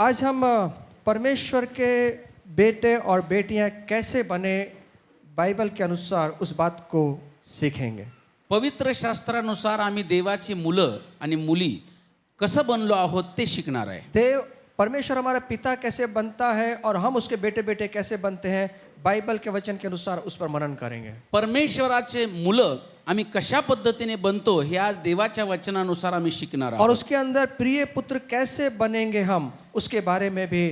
आज हम परमेश्वर के बेटे और बेटियां कैसे बने बाइबल के अनुसार उस बात को सीखेंगे। पवित्र शास्त्रानुसार आम्ही देवाची मुलं आणि मुली कसं बनलो आहोत ते शिकणार आहे। देव परमेश्वर हमारा पिता कैसे बनता है और हम उसके बेटे बेटे कैसे बनते हैं, बाइबल के वचन के अनुसार उस पर मनन करेंगे। परमेश्वराचे मुलं आम्ही कशा पद्धतीने बनतो हे आज देवाच्या वचनानुसार आम्ही शिकणार और आहोत। उसके अंदर प्रिय पुत्र कैसे बनेंगे हम, उसके बारे में भी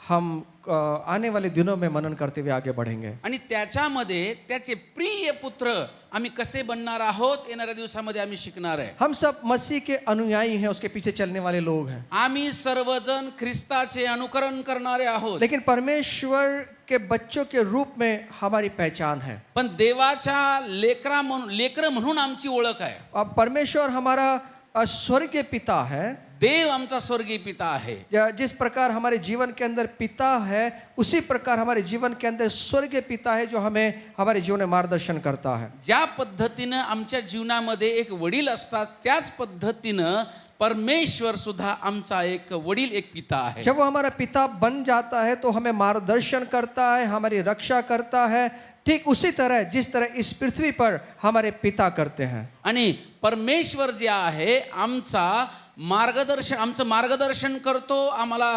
हम आने वाले दिनों में मनन करते हुए आगे बढ़ेंगे। आणि त्याच्यामध्ये त्याचे प्रिय पुत्र आम्ही कसे बनणार आहोत येणाऱ्या दिवसामध्ये आम्ही शिकणार आहे। हम सब मसीह के अनुयायी हैं, उसके पीछे चलने वाले लोग हैं। आम्ही सर्वजण ख्रिस्ताचे अनुकरण करणारे आहोत, लेकिन परमेश्वर के बच्चों के रूप में हमारी पहचान है। पण देवाच्या लेकर म्हणून आमची ओळख आहे। अब परमेश्वर हमारा स्वर्गीय पिता है। देव आमचा स्वर्गीय पिता आहे। जिस प्रकार हमारे जीवन के अंदर पिता है, उसी प्रकार हमारे जीवन के अंदर स्वर्गीय पिता है जो हमें हमारे जीवन में मार्गदर्शन करता है। ज्या पद्धतीनं आमच्या जीवनामध्ये एक वडील असतात त्याच पद्धतीनं परमेश्वर सुद्धा आमचा एक वडील, एक पिता आहे। जब वो हमारा पिता बन जाता है तो हमें मार्गदर्शन करता है, हमारी रक्षा करता है, ठीक उसी तरह जिस तरह इस पृथ्वी पर हमारे पिता करते हैं। आणि परमेश्वर जे आहे आमचं मार्गदर्शन करतो, आम्हाला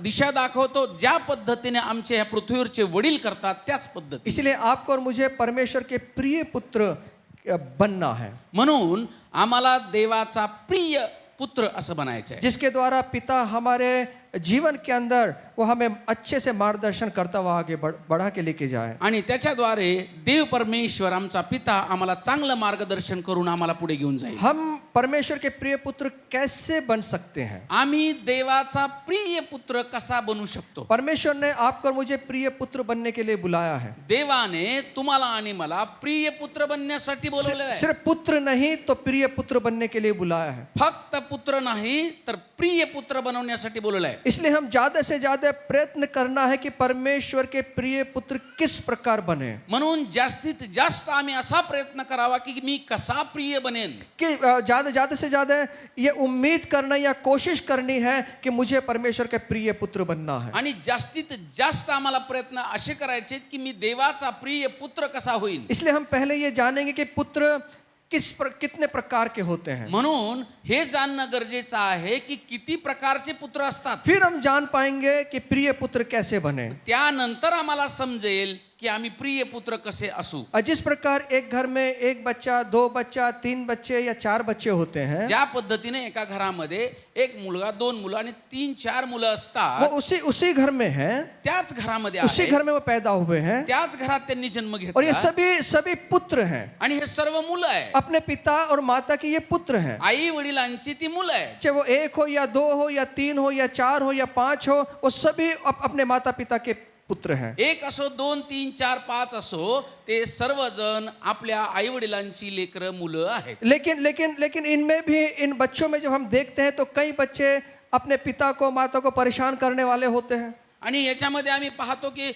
दिशा दाखवतो। ज्या पद्धतीने आमचे ह्या पृथ्वीवरचे वडील करतात त्याच पद्धती। इसलिए आपको और मुझे परमेश्वर के प्रिय पुत्र बनना है, म्हणून आम्हाला देवाचा प्रिय पुत्र असं बनायचं आहे, जिसके द्वारा पिता हमारे जीवन के अंदर वो हमें अच्छे से मार्गदर्शन करता हुआ आगे बढ़ा के लेके जाए। आणि त्याच्याद्वारे देव परमेश्वर आमचा पिता आम्हाला चांगलं मार्गदर्शन करून आम्हाला पुढे घेऊन जाईल। हम परमेश्वर के प्रिय पुत्र कैसे बन सकते हैं? आम्ही देवाचा प्रिय पुत्र कसा बनू शकतो? परमेश्वर ने आपको और मुझे प्रिय पुत्र बनने के लिए बुलाया है। देवाने तुम्हाला आणि मला प्रिय पुत्र बनण्यासाठी बोलवलेलं आहे। सिर्फ पुत्र नहीं तो प्रिय पुत्र बनने के लिए बुलाया है। फक्त पुत्र नाही तर प्रिय पुत्र बनवण्यासाठी बोलवलं आहे। इसलिए हम ज्यादा से ज्यादा प्रयत्न करना है कि परमेश्वर के प्रिय पुत्र किस प्रकार बने। म्हणून जास्तीत जास्त आम्ही असा प्रयत्न करावा की मी कसा प्रिय बनेन, कि ज्यादा से ज्यादा ये उम्मीद करना या कोशिश करनी है कि मुझे परमेश्वर के प्रिय पुत्र बनना है। आणि जास्तीत जास्त आम्हाला प्रयत्न असे करायचे की मी देवाचा प्रिय पुत्र कसा होईन। इसलिए हम पहले ये जानेंगे कि पुत्र कितने प्रकार के होते हैं। म्हणून हे जाणणं गरजेचं आहे की किती प्रकारचे पुत्र असतात। फिर हम जान पाएंगे कि प्रिय पुत्र कैसे बने। त्यानंतर आम्हाला समजेल कि आम्ही प्रिय पुत्र कसे असू। जिस प्रकार एक घर में एक बच्चा, दो बच्चा, तीन बच्चे या चार बच्चे होते हैं, ज्या पद्धतीने एका घरामध्ये एक मुलगा, दोन मुलं आणि तीन चार मुलं असतात, वो उसी घर में है, त्याच घरामध्ये उसी आहे, घर में वो पैदा हुए हैं, त्याच घरात त्यांनी जन्म और ये घेतला सभी पुत्र हैं। आणि हे सर्व मुलं आहे। अपने पिता और माता के ये पुत्र हैं। आई वडिलांची ती मुलं आहे। चाहे वो एक हो या दो हो या तीन हो या चार हो या पांच हो, वो सभी अपने माता पिता के पुत्र हैं। एक असो, दोन, तीन, चार, पाच असो, ते सर्वजण आपल्या आई वडिलांची लेकरं, मुलं आहेत। लेकिन इनमें भी, इन बच्चों में जब हम देखते हैं तो कई बच्चे अपने पिता को, माता को परेशान करने वाले होते हैं। आणि याच्यामध्ये आम्ही पाहतो की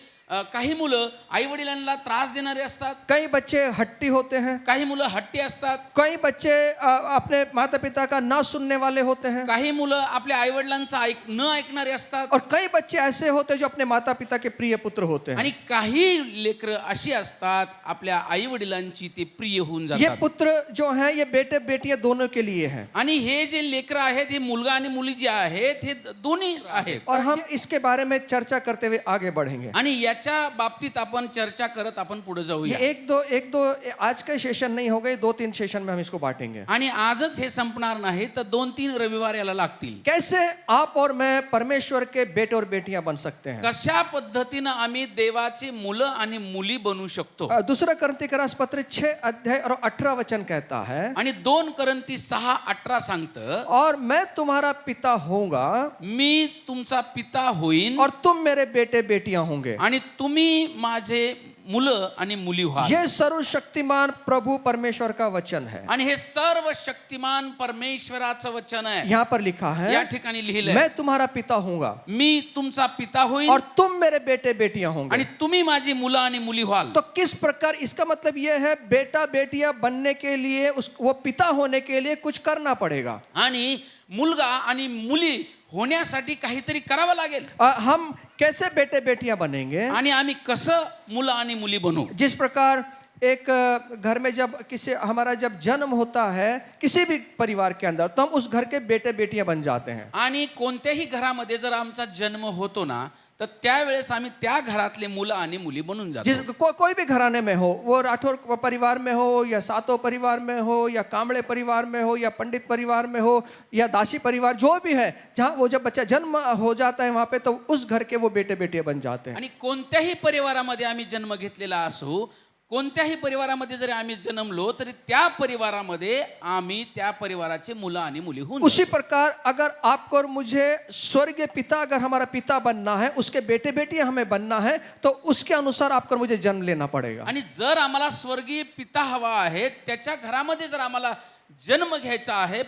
काही मुलं आई वडिलांना त्रास देणारे असतात, कई बच्चे हट्टी होते हैं, काही मुलं हट्टी असतात, कई बच्चे अपने माता पिता का ना सुनने वाले होते हैं, काही मुलं आपल्या आई वडिलांचा न ऐकणारे असतात, और कई बच्चे ऐसे होते हैं जो अपने माता पिता के प्रिय पुत्र होते हैं। आणि काही लेकरं अशी असतात आपल्या आई वडिलांची ते प्रिय होऊन ये जातात। पुत्र जो हैं ये बेटे बेटियां दोनों के लिए हैं, आणि हे जे लेकरं आहेत, हे मुलगा आणि मुली जे आहेत, हे दोन्ही आहेत। और हम इसके बारे में चर्चा करते हुए आगे बढ़ेंगे। आणि याच्या बाबतीत आपण चर्चा करत आपण पुढे ये जाऊया। एक दो आज का सेशन नहीं होगा, 2-3 सेशन में हम इसको बांटेंगे। आणि आजच हे संपणार नाही तर 2-3 रविवार याला लागतील। कैसे आप और मैं परमेश्वर के बेटे और बेटियां बन सकते हैं। कशा पद्धतीनं आम्ही देवाची मुलं आणि मुली बनू शकतो। दूसरा कोरिन्थियों पत्र 6 अध्याय और 18 वचन कहता है, आणि 2 कोरिन्थी 6:18 सांगतं, और मैं तुम्हारा पिता होऊंगा मी तुमचा पिता होईन और तुम मेरे बेटे बेटियां होंगे। आणि तुम्ही माझे मुलं आणि मुली व्हाल। ये सर्वशक्तिमान प्रभु परमेश्वर का वचन है। आणि हे सर्व शक्तिमान परमेश्वराचं वचन आहे। यहाँ पर लिखा है, या ठिकाणी लिहिलंय, मैं तुम्हारा पिता होऊंगा मी तुमचा पिता होईन और तुम मेरे बेटे बेटियां होंगे। आणि तुम्ही माझी मुलं आणि मुली व्हाल। तो किस प्रकार, इसका मतलब यह है बेटा बेटियां बनने के लिए वो पिता होने के लिए कुछ करना पड़ेगा। आणि मुलगा आणि मुली होण्यासाठी काहीतरी करावं लागेल हम कैसे बेटे बेटियां बनेंगे? आणि आम्ही कसं मुलं आणि मुली बनू. जिस प्रकार एक घर में जब हमारा जब जन्म होता है किसी भी परिवार के अंदर, तो हम उस घर के बेटे बेटियां बन जाते हैं. आणि कोणत्याही घरामध्ये जर आमचा जन्म होतो ना, तर त्यावेळेस आम्ही त्या घरातले मुलं आणि मुली बनून जातो. कोई भी घराने में हो, वो राठौर परिवार में हो या सातो परिवार में हो या कांबळे परिवार में हो या पंडित परिवार में हो या दासी परिवार, जो भी है, जहाँ वो जब बच्चा जन्म हो जाता है वहाँ पे, तो उस घर के वो बेटे बेटियां बन जाते हैं. आणि कोणत्याही परिवारामध्ये आम्ही जन्म घेतलेला असू, कोणत्याही परिवारामध्ये जरी आम्ही जन्मलो तरी त्या परिवारामध्ये आम्ही त्या परिवाराचे मुलं आणि मुली होऊन उसी प्रकार अगर आपको और मुझे स्वर्गीय पिता, अगर हमारा पिता बनना है, उसके बेटे बेटियां हमें बनना है, तो उसके अनुसार आपको और मुझे जन्म लेना पड़ेगा. आणि जर आम्हाला स्वर्गीय पिता हवा आहे, त्याच्या घरामध्ये जर आम्हाला जन्म घ्यायचा आहे,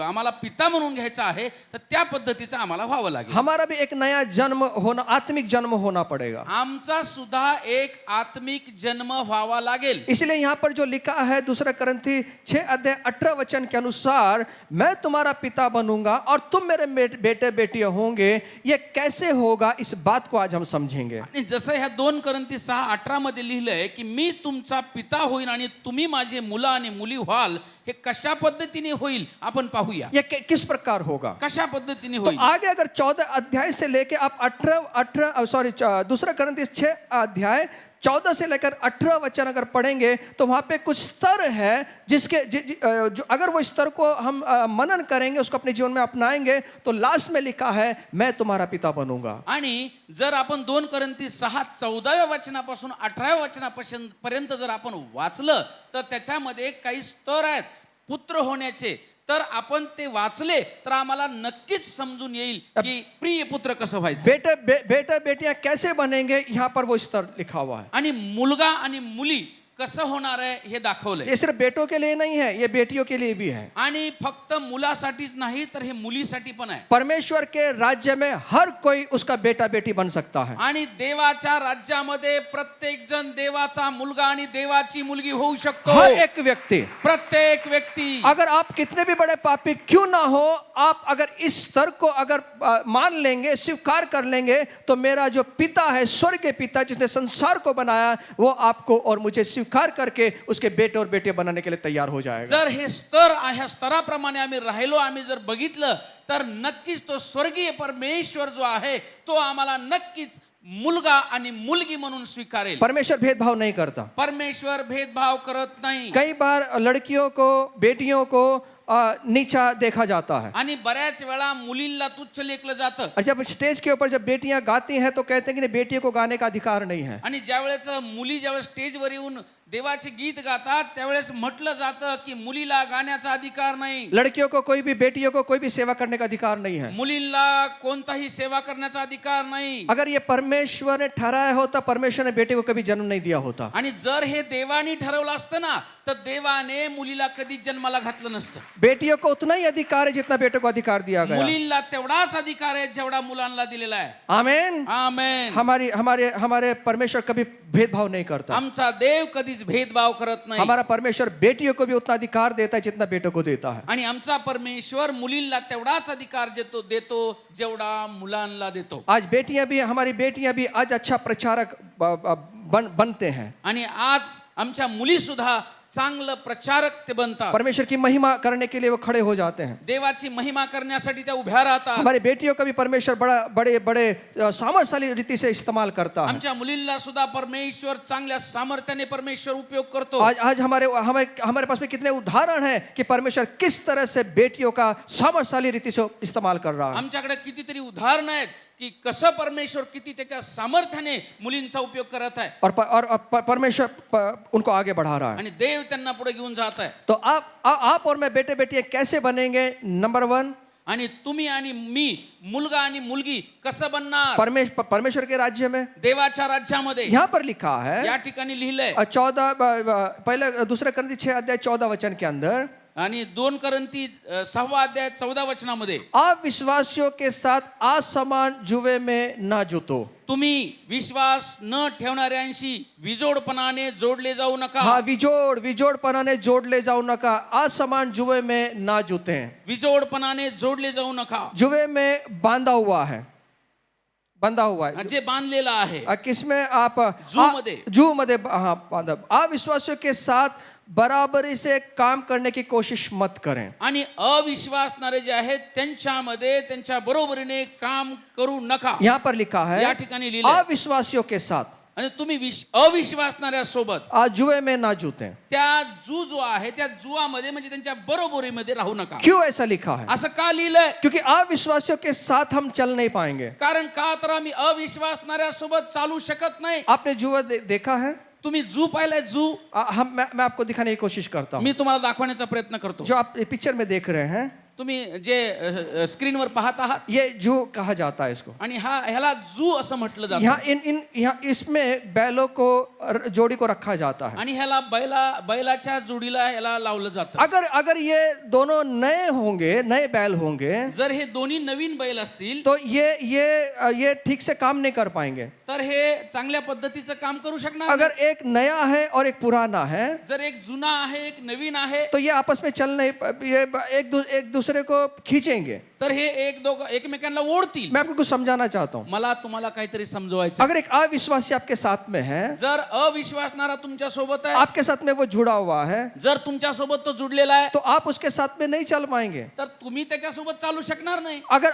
आम्हाला पिता म्हणून घ्यायचा आहे, तर त्या पद्धतीचं आम्हाला व्हावं लागेल. हमारा भी एक नया जन्म होना, आत्मिक जन्म होना पड़ेगा. आमचा सुद्धा एक आत्मिक जन्म व्हावा लागेल. इसलिए यहाँ पर जो लिखा है 2 करंथी 6:18 के अनुसार, मैं तुम्हारा पिता बनूंगा और तुम मेरे बेटे बेटियां होंगे, ये कैसे होगा, इस बात को आज हम समझेंगे. आणि जसं ह्या 2 करंथी 6:18 मध्ये लिहिलंय की मी तुमचा पिता होईन आणि तुम्ही माझे मुलं आणि मुली व्हाल, हे कशा पद्धतीने होईल आपण पाहूया. ये किस प्रकार होगा, कशा पद्धतीने तो होईल. आगे अगर 14 अध्याय से लेके आप 2 करंथी 6 अध्याय 14 से लेकर 18 वचन अगर पढ़ेंगे, तो वहां पे कुछ स्तर है जिसके जो अगर वो स्तर को हम मनन करेंगे, उसको अपने जीवन में अपनाएंगे, तो लास्ट में लिखा है मैं तुम्हारा पिता बनूंगा. आणि जर आपण 2 करंथी 6:14 वचनापासून 18 वचनापर्यंत जर आपण वाचलं, तर त्याच्यामध्ये काही स्तर आहेत पुत्र होण्याचे. तर आपण ते वाचले तर आम्हाला नक्कीच समजून येईल की प्रिय पुत्र कसं व्हायचं. बेटे बेटियां कैसे बनेंगे, यहाँ पर वो स्तर लिखा हुआ है. आणि मुलगा आणि मुली कसं होणार आहे हे दाखवलंय. ये सिर्फ बेटों के लिए नहीं है, ये बेटियों के लिए भी है. आणि फक्त मुलासाठीच नाही तर हे मुलीसाठी पण आहे. परमेश्वर के राज्य में हर कोई उसका बेटा बेटी बन सकता है. आणि देवाच्या राज्यामध्ये प्रत्येक जण देवाचा मुलगा आणि देवाची मुलगी होऊ शकतो. हर एक व्यक्ति, प्रत्येक व्यक्ती. अगर आप कितने भी बड़े पापी क्यों ना हो, आप अगर इस स्तर को अगर मान लेंगे, स्वीकार कर लेंगे, तो मेरा जो पिता है, स्वर्गीय पिता जिसने संसार को बनाया, वो आपको और मुझे स्वीकार करके उसके बेटे और बेटे बनाने के लिए तैयार हो जाएगा. जर हे स्तर ह्या स्तराप्रमाणे आम्ही राहिलो, आम्ही जर बघितलं, तर नक्कीच तो स्वर्गीय परमेश्वर जो आहे तो आम्हाला नक्कीच मुलगा आणि मुलगी म्हणून स्वीकारेल. परमेश्वर भेदभाव नहीं करता. परमेश्वर भेदभाव करत नाही. कई बार लड़कियों को, बेटियों को नीचा देखा जाता है. आणि बऱ्याच वेळा मुलींना तुच्छ लेखलं जातं. और जब स्टेज के ऊपर जब बेटियां गाती हैं, तो कहते हैं कि नहीं, बेटियों को गाने का अधिकार नहीं है. आणि ज्यावेळेस मुली ज्यावेळेस स्टेजवर येऊन देवाचे गीत गातात, त्यावेळेस म्हटलं जातं की मुलीला गाण्याचा अधिकार नाही. लड़कियों को कोई भी, बेटियों को कोई भी सेवा करने का अधिकार नहीं है. मुलींना कोणताही सेवा करण्याचा अधिकार नाही. अगर ये परमेश्वर ने ठहराया होता, परमेश्वर ने बेटे को कभी जन्म नहीं दिया होता. आणि जर हे देवाने ठरवलं असतं ना, तर देवाने मुलीला कधी जन्माला घातलं नसतं. बेटियों को उतना ही अधिकार है जितना बेटों को अधिकार दिया गया. मुलींना तेवढाच अधिकार आहे जेवढा मुलांना दिलेला आहे. आमेन. आमेन. हमारे परमेश्वर कभी भेदभाव नहीं करता. आमचा देव कधीच भेदभाव करत नाही. हमारा परमेश्वर बेटियों को भी उतना अधिकार देता है जितना बेटों को देता है. आणि आमचा परमेश्वर मुलींना तेवढाच अधिकार देतो जेवढा मुलांना देतो. आज हमारी बेटियां भी आज अच्छा प्रचारक बनते हैं. आणि आज आमच्या मुली सुद्धा चांगलं प्रचारक ते बनतात. परमेश्वर की महिमा करने के लिए वो खड़े हो जाते हैं. देवाची महिमा करण्यासाठी त्या उभ्या राहतात. हमारी बेटियों का भी परमेश्वर बड़े सामर्थ्यशाली रीति से इस्तेमाल करता है. आमच्या मुलींना सुद्धा परमेश्वर चांगल्या सामर्थ्याने परमेश्वर उपयोग करतो. आज हमारे पास में कितने उदाहरण हैं कि परमेश्वर किस तरह से बेटियों का सामर्थ्यशाली रीति से इस्तेमाल कर रहा है. आमच्याकडे कितीतरी उदाहरण आहेत की कसं परमेश्वर किती त्याच्या सामर्थ्याने मुलींचा उपयोग करत आहे. और परमेश्वर उनको आगे बढ़ा रहा है. आणि देव त्यांना पुढे घेऊन जात आहे. तो आप और मैं बेटे बेटियां कैसे बनेंगे? नंबर 1, आणि तुम्ही आणि मी मुलगा आणि मुलगी कसं बनणार? परमेश्वर के राज्य में, देवाच्या राज्यामध्ये. यहाँ पर लिखा है, या ठिकाणी लिहिलंय 2 करंथी 6 अध्याय 14 वचन के अंदर, आणि 2 करंती 6 अध्याय 14 वचनामध्ये आप विश्वासियों के साथ असमान जुए में ना जुतो. तुम्ही विश्वास न ठेवणाऱ्यांशी विजोडपणाने जोडले जाऊ नका. हाँ, विजोड़पणाने जोडले जाऊ नका. असमान जुए में ना जुते. विजोडपणाने जोडले जाऊ नका. जुए में बांधा हुआ है. जे बांधलेलं आहे किसमें आप जू मध्ये हाँ बांधा. अविश्वासियों के साथ बराबरी से काम करने की कोशिश मत करें. आणि अविश्वासणारे जे आहेत त्यांच्यामध्ये त्यांच्या बरोबरीने काम करू नका. यहाँ पर लिखा है या ठिकाणी लिहिलंय अविश्वासियों के साथ. आणि तुम्ही अविश्वासणाऱ्या सोबत जुए में ना जुते. त्या जो आहे त्या जुआमध्ये म्हणजे त्यांच्या बरोबरीमध्ये राहू नका. क्यों ऐसा लिखा है? असं का लिहिलंय? क्योंकि अविश्वासियों के साथ हम चल नहीं पाएंगे. कारण का तर आम्ही अविश्वासणाऱ्या सोबत चालू शकत नाही. आपने जुआ देखा है? तुम्ही जू पाहिलाय? जू मैं आपको दिखाने की कोशिश करता हूँ. मी तुम्हाला दाखवण्याचा प्रयत्न करतो. जो आप पिक्चर में देख रहे हैं तुम्ही जे स्क्रीनवर पाहत आहात ये जू कहा जाता है इसको. आणि ह्याला जू असं म्हटलं जातं. यहाँ इसमें बैलों को जोड़ी को रखा जाता है. आणि ह्याला बैलाच्या जोडीला ह्याला लावलं जातं. अगर ये दोनों नए बैल होंगे जर हे दोन्ही नवीन बैल असतील तो ये ठीक से काम नहीं कर पाएंगे. तर हे चांगल्या पद्धतीचं काम करू शकणार. अगर एक नया है और एक पुराना है जर एक जुना आहे एक नवीन आहे तो ये आपस में चल नहीं, ये एक दूसरे को खींचेंगे. तर हे एकमेकांना ओढतील. मैं आपको कुछ समझाना चाहता हूँ. मला तुम्हाला काहीतरी समजवायचं. अगर एक अविश्वासी आपके साथ में है, जर अविश्वासणारा तुमच्या सोबत आहे, आपके साथ में वो जुड़ा हुआ है, जर तुमच्या सोबत तो जुडलेला आहे तो आप उसके साथ में नहीं चल पाएंगे. तर तुम्ही त्याच्या सोबत चालू शकणार नाही. अगर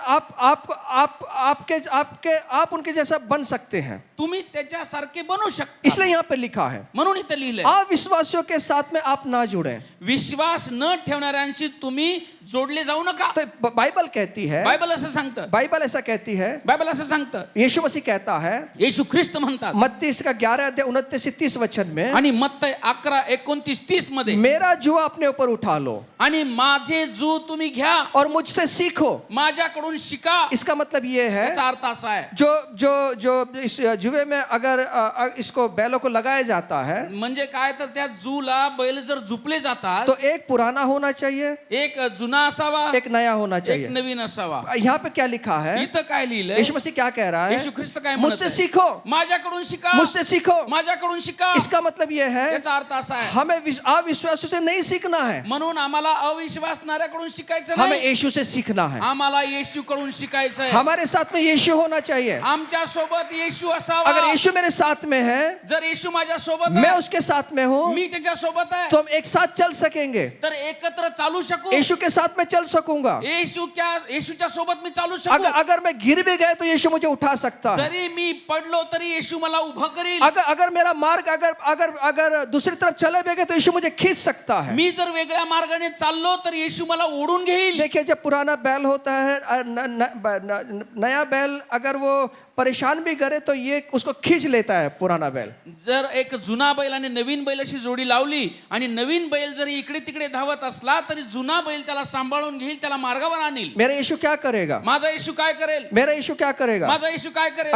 आप उनके जैसा बन सकते हैं, तुम्ही त्याच्यासारखे बनू शकता. इसलिए यहाँ पे लिखा है म्हणून इथे लिहिलंय अविश्वासियों के साथ में आप ना जुड़े. विश्वास न ठेवणाऱ्यांशी तुम्ही जोडले जाऊ नका. तो बाइबल कहती है, बायबल असं सांगतं. बाइबल ऐसा कहती है, बायबल असं सांगतं. यीशु मसीह कहता है येशू ख्रिस्त म्हणतात मत्ती इसका 11 अध्याय 29 से 30 वचन में, आणि मत्ती 11 29 30 मध्ये मेरा जुआ अपने ऊपर उठा लो आणि माझे जू तुम्ही घ्या और मुझसे सीखो. माझ्याकडून शिका. इसका मतलब ये है याचा अर्थ असा आहे जो इस जुए में अगर इसको बैलों को लगाया जाता है म्हणजे काय तर त्या जूला बैल जर झुपले जातात तो एक पुराना होना चाहिए, एक जुना असावा, एक नया होना एक चाहिए. नवीन असावा. यहाँ पे क्या लिखा है? इथं काय लिहिलंय? यीशु मसीह क्या कह रहा येशू है? ख्रिस्त काय म्हणत मुझसे आहे? सीखो, माझ्याकडून शिका, मुझसे सीखो. माझ्याकडून शिका. इसका मतलब ये है याचा अर्थ असा आहे हमें अविश्वासों से नहीं सीखना है, म्हणून आम्हाला अविश्वासणाऱ्याकडून शिकायचं हमें नाही. यीशु से सीखना है. आम्हाला येशूकडून शिकायचं आहे. हमारे साथ में यीशु होना चाहिए. आमच्या सोबत येशू असावा. अगर यीशु मेरे साथ में है, जर येशू माझ्या सोबत मैं आहे, उसके साथ में हूँ, मी त्याच्या सोबत आहे, तो हम एक साथ चल सकेंगे. तर एकत्र चालू शकू. यीशु के साथ में चल सकूंगा. येशूच्या सोबत मी चालू शकू. अगर मैं गिर भी गए तो यीशु मुझे उठा सकता है. जरी मी पडलो तरी येशू मला उभं करील. अगर मेरा मार्ग अगर दूसरी तरफ चले भी गए तो यीशु मुझे खींच सकता है. मी जर वेगळ्या मार्गाने चाललो तर येशू मला ओढून घेईल. देखिए जब पुराना बैल होता है नया बैल अगर वो परेशान भी करे तो ये उसको खींच लेता है पुराना बैल. जर एक जुना बैल आणि नवीन बैलाशी जोडी लावली आणि नवीन बैल जरी इकडे तिकडे धावत असला तरी जुना बैल त्याला सांभाळून घेईल, त्याला मार्गावर आणील. मेरा यीशु क्या करेगा? माझा येशू काय करेल? मेरा यीशु क्या करेगा? माझा येशू काय करेल?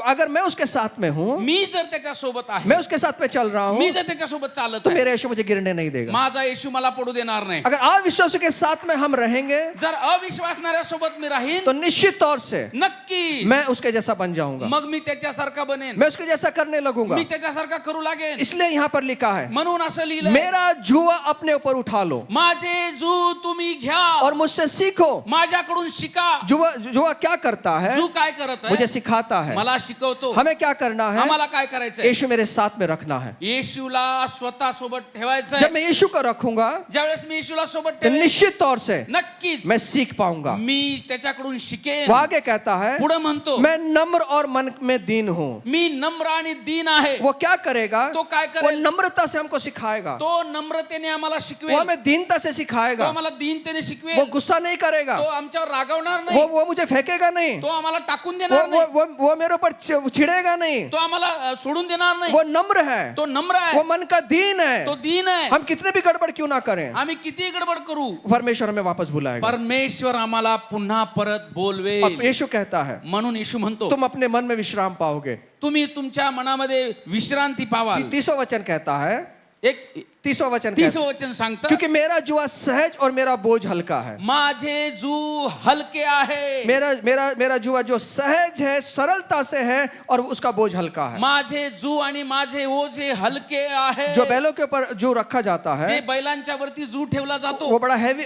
अगर मैं उसके साथ में हूँ, मी जर त्याच्या सोबत आहे, मैं उसके साथ में चल रहा मी हूँ, जर त्याच्या सोबत चालत तो आहे, मेरा यीशु मुझे गिरने नहीं देगा. माझा येशू मला पडू देणार नाही. अगर अविश्वासियों के साथ में हम रहेंगे जर अविश्वासणाऱ्या सोबत मी राहीन तो निश्चित तौर से नक्की मैं उसके जैसा बन जाऊंगा. मग मी त्याच्यासारखा बनेन. मैं उसके जैसा करने लगूंगा. मी त्याच्यासारखा करू लागेन. इसलिए यहाँ पर लिखा है म्हणून असं लिहिलंय मेरा जुआ अपने ऊपर उठा लो माझे जू तुम्ही घ्या और मुझसे सीखो. माझ्याकडून शिका. जुआ क्या करता है? जू काय करत मुझे आहे? सिखाता है. मला शिकवतो. हमें क्या करना है? आम्हाला काय करायचंय? यीशु मेरे साथ में रखना है. येशूला स्वतः सोबत ठेवायचंय. जब मैं यीशु को रखूंगा ज्यावेळेस मी येशूला सोबत तो ठेवेन निश्चित तौर से नक्कीच मैं सीख पाऊंगा. मी त्याच्याकडून शिकेन. वो आगे कहता है पुढे म्हणतो मैं नम्र और मन में दीन हूँ. मी नम्र आणि दीन आहे. वो क्या करेगा? तो काय वो करेल? नम्रता से हमको सिखाएगा. तो नम्रतेने आम्हाला वो शिकवेल. हमें दीनता से तो सिखाएगा. आम्हाला दीनतेने वो शिकवेल. गुस्सा नहीं करेगा. तो आमच्यावर रागवणार नाही. वो मुझे फेंकेगा नहीं. तो आम्हाला टाकून वो देणार नाही. वो मेरे ऊपर छिड़ेगा नहीं. तो आम्हाला सोडून देणार नाही. वो नम्र है. तो नम्र वो आहे. मन का दीन है. तो दीन आहे. हम कितने भी गड़बड़ क्यों ना करें, आम्ही किती गडबड करू, परमेश्वर हमें वापस बुलाएगा. परमेश्वर आम्हाला पुन्हा परत अब बोलवेल. यीशु कहता है म्हणून येशू म्हणतो तुम अपने मन में विश्राम पाओगे. तुम्ही तुमच्या मनामध्ये विश्रांती पावाल. 30वां वचन कहता है एक 30वां वचन कहता 30 वचन सांगतं, क्योंकि मेरा जुआ सहज और मेरा बोझ हल्का है। माझे जू हलके आहे, मेरा मेरा मेरा जुआ जो सहज है, सरलता से है, और उसका बोझ हल्का है। माझे जू आणि माझे ओझे हलके आहे। जो बैलों के ऊपर जो रखा जाता जे है बैलांच्या वरती जू ठेवला जातो वो बड़ा हैवी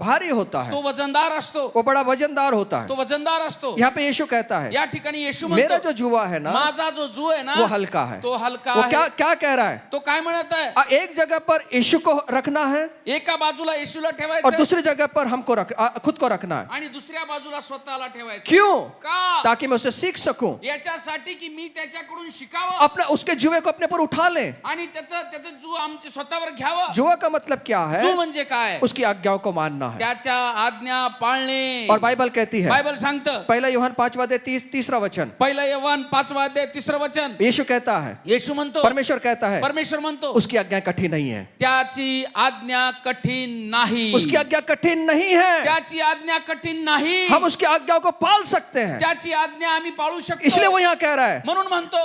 भारी होता तो है, वजनदार असतो, वो बड़ा वजनदार होता तो है। वजनदार असतो। यहाँ पे यीशु कहता है या ठिकाणी येशू मेरा म्हणतो, जो जुआ है ना माझा जो जू आहे ना वो हल्का है। तो हलका वो आहे। क्या क्या कह रहा है? तो काय म्हणत आहे? एक जगह पर यीशु को रखना है एका बाजूला येशूला और ठेवायचं दूसरी जगह पर हमको खुद को रखना है। आणि दुसऱ्या बाजूला स्वतःला ठेवायचं। क्यों? का? ताकि मैं उससे सीख सकूं, याच्यासाठी की मी त्याच्याकडून शिकावं अपने उसके जुए को अपने पर उठा लें। आणि त्याचं जू आमच्या स्वतःवर घ्यावं। जुआ का मतलब क्या जू है? म्हणजे काय? उसकी आज्ञाओं को मानना है। त्याच्या आज्ञा पाळणे। और बाइबल कहती है, बायबल सांगतं, पहला यूहन्ना 5वां अध्याय 30रा वचन, पहिला यवहान 5वां अध्याय 3रं वचन, यीशु कहता है, येशू म्हणतो, परमेश्वर कहता है परमेश्वर म्हणतो, उसकी आज्ञा कठिन नहीं है। त्याची आज्ञा कठीण नाही। उसकी आज्ञा कठिन नहीं है, त्याची आज्ञा कठीण नाही। हम उसकी आज्ञाओं को पाल सकते हैं। त्याची आज्ञा आम्ही पाळू शकतो। इसलिए वो यहाँ कह रहा है म्हणून म्हणतो,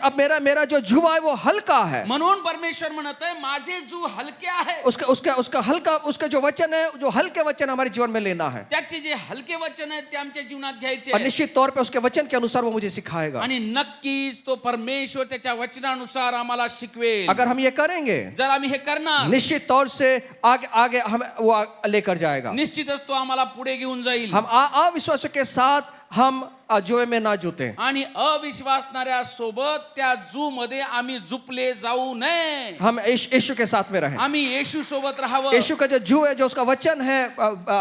अब मेरा जो जुआ है वो हल्का है। म्हणून परमेश्वर म्हणत आहे माझे जू हलके आहे। उसका हल्का, उसका जो वचन है, जो हल्के वचन हमारे जीवन में लेना है, त्याचे जे हलके वचन आहेत ते आमच्या जीवनात घ्यायचे और आहेत। निश्चित तौर पे उसके वचन के अनुसार वो मुझे सिखाएगा। आणि नक्कीच तो परमेश्वर त्याच्या वचनानुसार आम्हाला शिकवेल। अगर हम ये करेंगे जर आम्ही हे करणार, निश्चित तौर से आगे आगे हम वो लेकर जाएगा। निश्चितच तो आम्हाला पुढे घेऊन जाईल। हम अविश्वास के साथ हम जुए में ना जुते। आणि अविश्वासणाऱ्या सोबत त्या जू मध्ये आम्ही जुपले जाऊ नये। हम यीशु के साथ में रहें। आम्ही येशू सोबत राहावं। यीशु का जो जू है, जो उसका वचन है,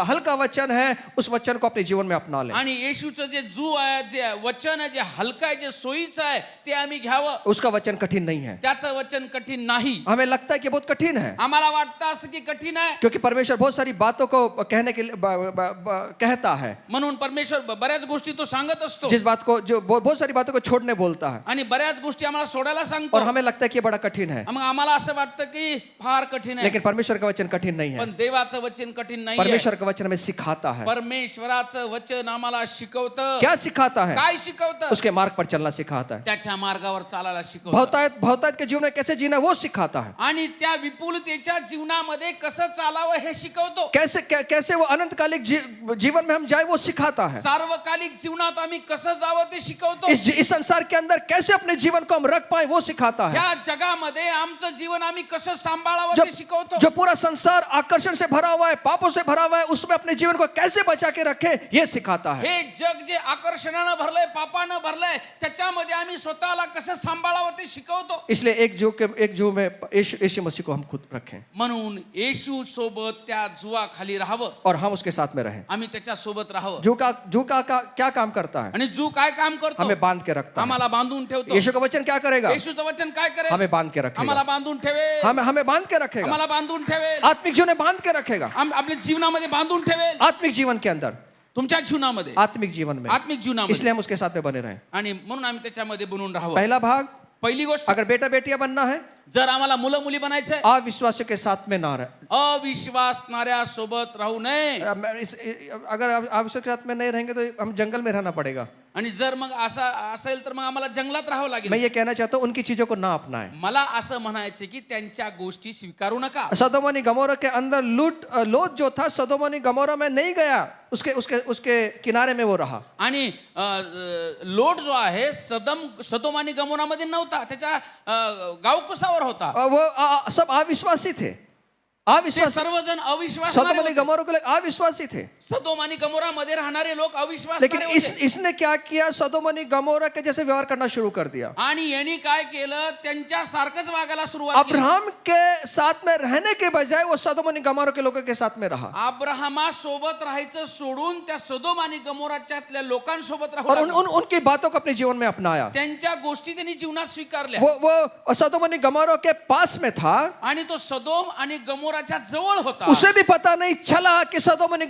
हल्का वचन है, उस वचन को अपने जीवन में अपना लें। आणि येशूचं जे जू आहे, जे वचन आहे, जे हलका आहे, जे सोयीचं आहे ते आम्ही घ्यावं। उसका वचन कठिन नहीं है। त्याचं वचन कठीण नाही। हमें लगता है कि बहुत कठिन है, आम्हाला वाटतं असं की कठीण आहे, क्योंकि परमेश्वर बहुत सारी बातों को कहने के लिए कहता है। म्हणून परमेश्वर बऱ्याच गोष्टी तो सांगत असतो। जिस बात को, जो बहुत सारी बातों को छोड़ने बोलता है, आणि बऱ्याच गोष्टी आम्हाला सोडायला सांगतो। और हमें लगता है कि ये बड़ा कठिन है, मग आम्हाला असं वाटतं की फार कठीण आहे। लेकिन परमेश्वर का वचन कठिन नहीं है। पण देवाचं वचन कठीण नाही। परमेश्वर का वचन हमें सिखाता है। परमेश्वराचं वचन आम्हाला शिकवतं। क्या सिखाता है? काय शिकवतं? उसके मार्ग पर चलना सिखाता है। त्याच्या मार्गावर चालायला शिकवतं। बहुतायत के जीवन में कैसे जीना है वो सिखाता है। आणि त्या विपुलतेच्या जीवनामध्ये कसं चालावं हे शिकवतो। कैसे वो अनंतकालिक जीवन में हम जाए वो सिखाता है। सार्वकालिक जीवनात आम्ही कसं जावं ते शिकवतो। इस संसार के अंदर कैसे अपने जीवन को हम रख पाए वो सिखाता है। या जगामध्ये आमचं जीवन आम्ही कसं सांभाळावं ते शिकवतो। जो पूरा संसार आकर्षण से भरा हुआ है, पापों से भरा हुआ है, उसमें अपने जीवन को कैसे बचा के रखे ये सिखाता है। हे जग जे आकर्षणानं भरलंय, पापानं भरलंय, त्याच्यामध्ये आम्ही स्वतःला कसं सांभाळावं ते शिकवतो। इसलिए एक जू में यीशु मसीह को हम खुद रखें, म्हणून येशू सोबत त्या जुआ खाली राहावं और हम उसके साथ में रहें। आम्ही त्याच्या सोबत राहावं। जू का क्या काम करता है? आणि जू काय काम करतो? हमें बांध के रखता है। आम्हाला बांधून ठेवतो। यीशु का वचन क्या करेगा? येशूचं वचन काय करेल? हमें बांध के रखेगा। आम्हाला बांधून ठेवेल। हमें बांध के रखेगा। आम्हाला बांधून ठेवेल। आत्मिक जीवन में बांध के रखेगा। आपल्या जीवनामध्ये बांधून ठेवेल। आत्मिक जीवन के अंदर, तुमच्या जीवनामध्ये, आत्मिक जीवन में, आत्मिक जीवनामध्ये। इसलिए हम उसके साथ में बने रहें। आणि म्हणून आम्ही त्याच्यामध्ये बनून राहावं। पहला भाग, पहिली गोष्ट, अगर बेटा बेटियां बनना है, जर आम्हाला मुलं मुली बनायचंय, अविश्वासियों के साथ में ना रहे। अविश्वासणाऱ्या सोबत राहू नये। अगर अविश्वास के साथ में नहीं रहेंगे तो हम जंगल में रहना पड़ेगा। आणि जर मग असा असेल तर मग आम्हाला जंगलात राहावं मैं लागेल। ये कहना चाहता हूँ, उनकी चीजों को ना अपनाएं। मला असं म्हणायचे की त्यांच्या गोष्टी स्वीकारू नका। सदोम और गमोरा के अंदर लोट जो था, सदोम और गमोरा में नहीं गया, उसके किनारे में वो रहा। आणि लोट जो आहे सदोम आणि गमोरामध्ये नव्हता, त्याच्या गावकुसावर होता। वो सब अविश्वासी थे। ते सर्वजन अविश्वास सदोम और गमोरा के लोग अविश्वासी थे। सदोम आणि गमोरामध्ये राहणारे लोक अविश्वास लेकिन इसने क्या किया? सदोम और गमोरा के जैसे व्यवहार करना शुरू कर दिया। आणि यांनी काय केलं? त्यांच्या सारखंच वागायला सुरुवात केली। अब्राहम के साथ में रहने के बजाय वो सदोम और गमोरा के लोगों के साथ में रहा। अब्राहमा सोबत राहायचं सोडून त्या सदोम आणि गमोराच्यातल्या लोकांसोबत और राहू लागला। उनकी बातों को अपने जीवन में अपनाया। त्यांच्या गोष्टी त्यांनी जीवनात स्वीकारल्या। वो सदोम और गमोरा के पास में था, आणि तो सदोम आणि गमोराच्या जवळ होता। उसे भी पता नहीं चला कि सदोम और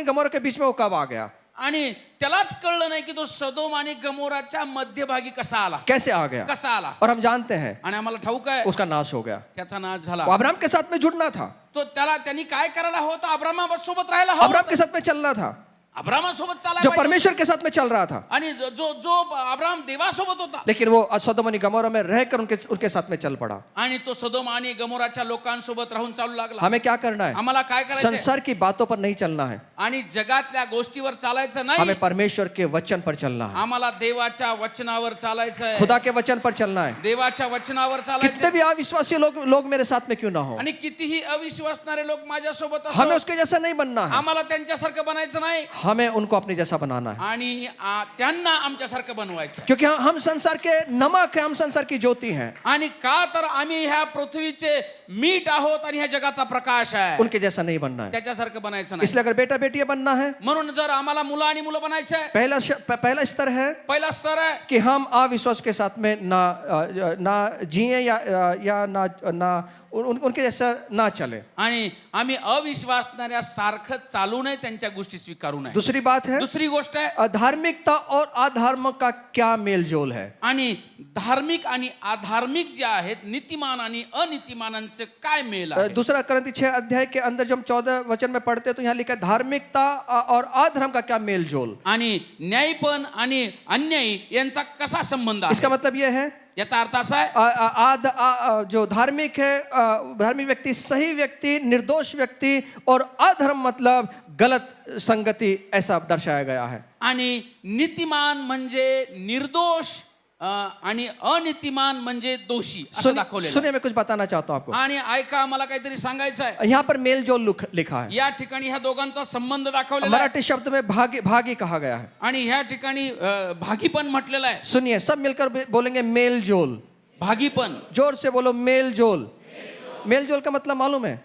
गमोरा के बीच में वो कब आ गया। आणि त्यालाच कळलं नाही की तो सदोम आणि गमोराच्या मध्यभागी कसा आला, कैसे आ गया। कसा आला। और हम जानते हैं आणि आम्हाला ठाऊक आहे उसका नाश हो गया। त्याचा नाश झाला। वो अब्राहम के साथ में जुड़ना था, तो त्यांनी काय करायला होतं? अब्राहमा सोबत राहायला हवं अब्राहम होतं। के साथ में चलना था। अब्रामासोबत जो चालायला पाहिजे. परमेश्वर के साथ में चल रहा था, आणि जो जो अब्राम देवासोबत होता लेकिन वो सदोम और गमोरा में रहकर उनके साथ में चल पड़ा। आणि तो सदोम आणि गमोराच्या लोकांसोबत राहून चालू लागला. हमें क्या करना है? आम्हाला काय करायचं संसार की बातों पर नहीं चलना है, आणि जगातल्या गोष्टीवर चालायचं हमें नाही. परमेश्वर के वचन पर चलना है, आम्हाला देवाच्या वचनावर चालायचं आहे. खुदा के वचन पर चलना है। देवाच्या वचनावर कितने चालायचं. भी अविश्वासी लोग मेरे साथ में क्यों ना हो, आणि कितीही अविश्वासणारे लोक माझ्यासोबत हमें असो, उसके जैसा नहीं बनना है, आम्हाला त्यांच्यासारखं बनायचं नाही हमें उनको अपने जैसा बनाना है। आणि त्यांना आमच्यासारखं बनवायचं. क्योंकि हम संसार के नमक है, हम संसार की ज्योति हैं, आणि का तर आम्ही ह्या पृथ्वीचे मीठ आहोत आणि ह्या जगाचा प्रकाश आहे. उनके जैसा नहीं बनना है। त्याच्यासारखं बनायचं नाही. इसलिए अगर बेटा बेटियां बनना है, म्हणून जर आम्हाला मुलं आणि मुलं बनायचं आहे, पहला स्तर है पहिला स्तर आहे कि हम अविश्वास के साथ में ना जिए या ना उनके जैसा ना चले। आणि आम्ही अविश्वासणाऱ्या सारखं चालू नये, त्यांच्या गोष्टी स्वीकारू नये. दूसरी बात है, दुसरी गोष्ट आहे धार्मिकता और अधार्मिक का क्या मेल जोल है। आणि धार्मिक आणि अधार्मिक जे आहेत, नीतिमान आणि अनीतिमानांचे काय मेल आहे. दूसरा करंती 6 अध्याय के अंदर जब 14 वचन में पढ़ते हैं तो यहाँ लिखा है धार्मिकता और अधर्म का क्या मेल जोल। आणि न्यायपण आणि अन्याय यांचा कसा संबंध आहे. इसका मतलब यह है याचा अर्थ असा आहे जो धार्मिक है, धार्मिक व्यक्ति सही व्यक्ति, निर्दोष व्यक्ति, और अधर्म मतलब गलत संगति, ऐसा दर्शाया गया है। आणि नीतिमान म्हणजे निर्दोष आणि अनीतिमान म्हणजे दोषी असं दाखवलेलं सुनिए, मैं कुछ बताना चाहता हूँ आपको। आहे. आणि ऐका, मला काहीतरी सांगायचं आहे. यहाँ पर मेल जोल लिखा है, या ठिकाणी ह्या दोघांचा संबंध दाखवलेला आहे. मराठी शब्द में भागी कहा गया है। आणि ह्या ठिकाणी भागीपण म्हटलेलं आहे. सुनिए, सब मिलकर बोलेंगे मेल जोल। भागीपण. जोर से बोलो मेल जोल। मेल जोल का मतलब मालूम है?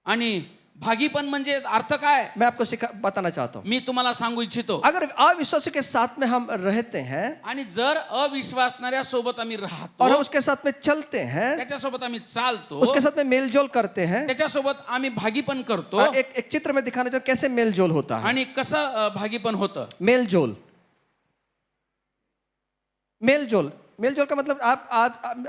आणि भागीपण म्हणजे अर्थ काय, मैं आपको बताना चाहता हूँ। मी तुम्हाला सांगू इच्छितो. अगर अविश्वासी के साथ में हम रहते हैं आणि जर अविश्वासणाऱ्या सोबत आम्ही और हम राहतो, उसके साथ में चलते हैं, त्याच्यासोबत आम्ही चालतो, उसके साथ में मेल जोल करते हैं, त्याच्यासोबत आम्ही भागीपण करतो. एक चित्र में दिखाना चाहता हूं कैसे मेल जोल होता है। आणि कसं भागीपण होतं. मेल जोल का मतलब आप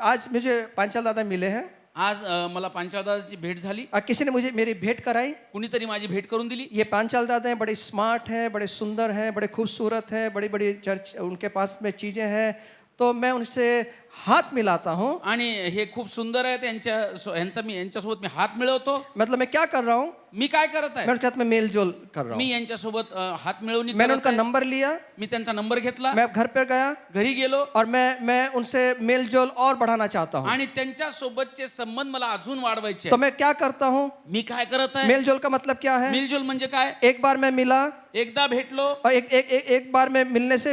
आज मुझे पांचाल दादा मिले हैं, आज मला पांचाल दादाची भेट झाली. किसी ने मुझे मेरी भेंट कराई। कुणीतरी माझी भेट करून दिली. ये पांचाल दादा हैं, बड़े स्मार्ट हैं, बड़े सुंदर हैं, बड़े खूबसूरत हैं, बड़ी बड़ी चर्च उनके पास में चीजें हैं, तो मैं उनसे हाथ मिलाता हूँ। आणि हे खूप सुंदर आहे, यांच्यासोबत मी हात मिळवतो. मतलब मैं क्या कर रहा हूँ, मी काय करत मैं आहे, उनके साथ में मेल जोल कर रहा मी हूँ। यांच्यासोबत हात मिळवणी मैंने करत उनका आहे. नंबर लिया, मी त्यांचा नंबर घेतला, मैं घर पे गया घरी गेलो और मैं उनसे मेल जोल और बढ़ाना चाहता हूँ। आणि त्यांच्या सोबतचे संबंध मला अजून वाढवायचे. तो मैं क्या करता हूँ, मी काय करत आहे, मेल जोल का मतलब क्या है? मिलजुल म्हणजे काय, एक बार मैं मिला एकदा भेटलो और एक बार में मिलने से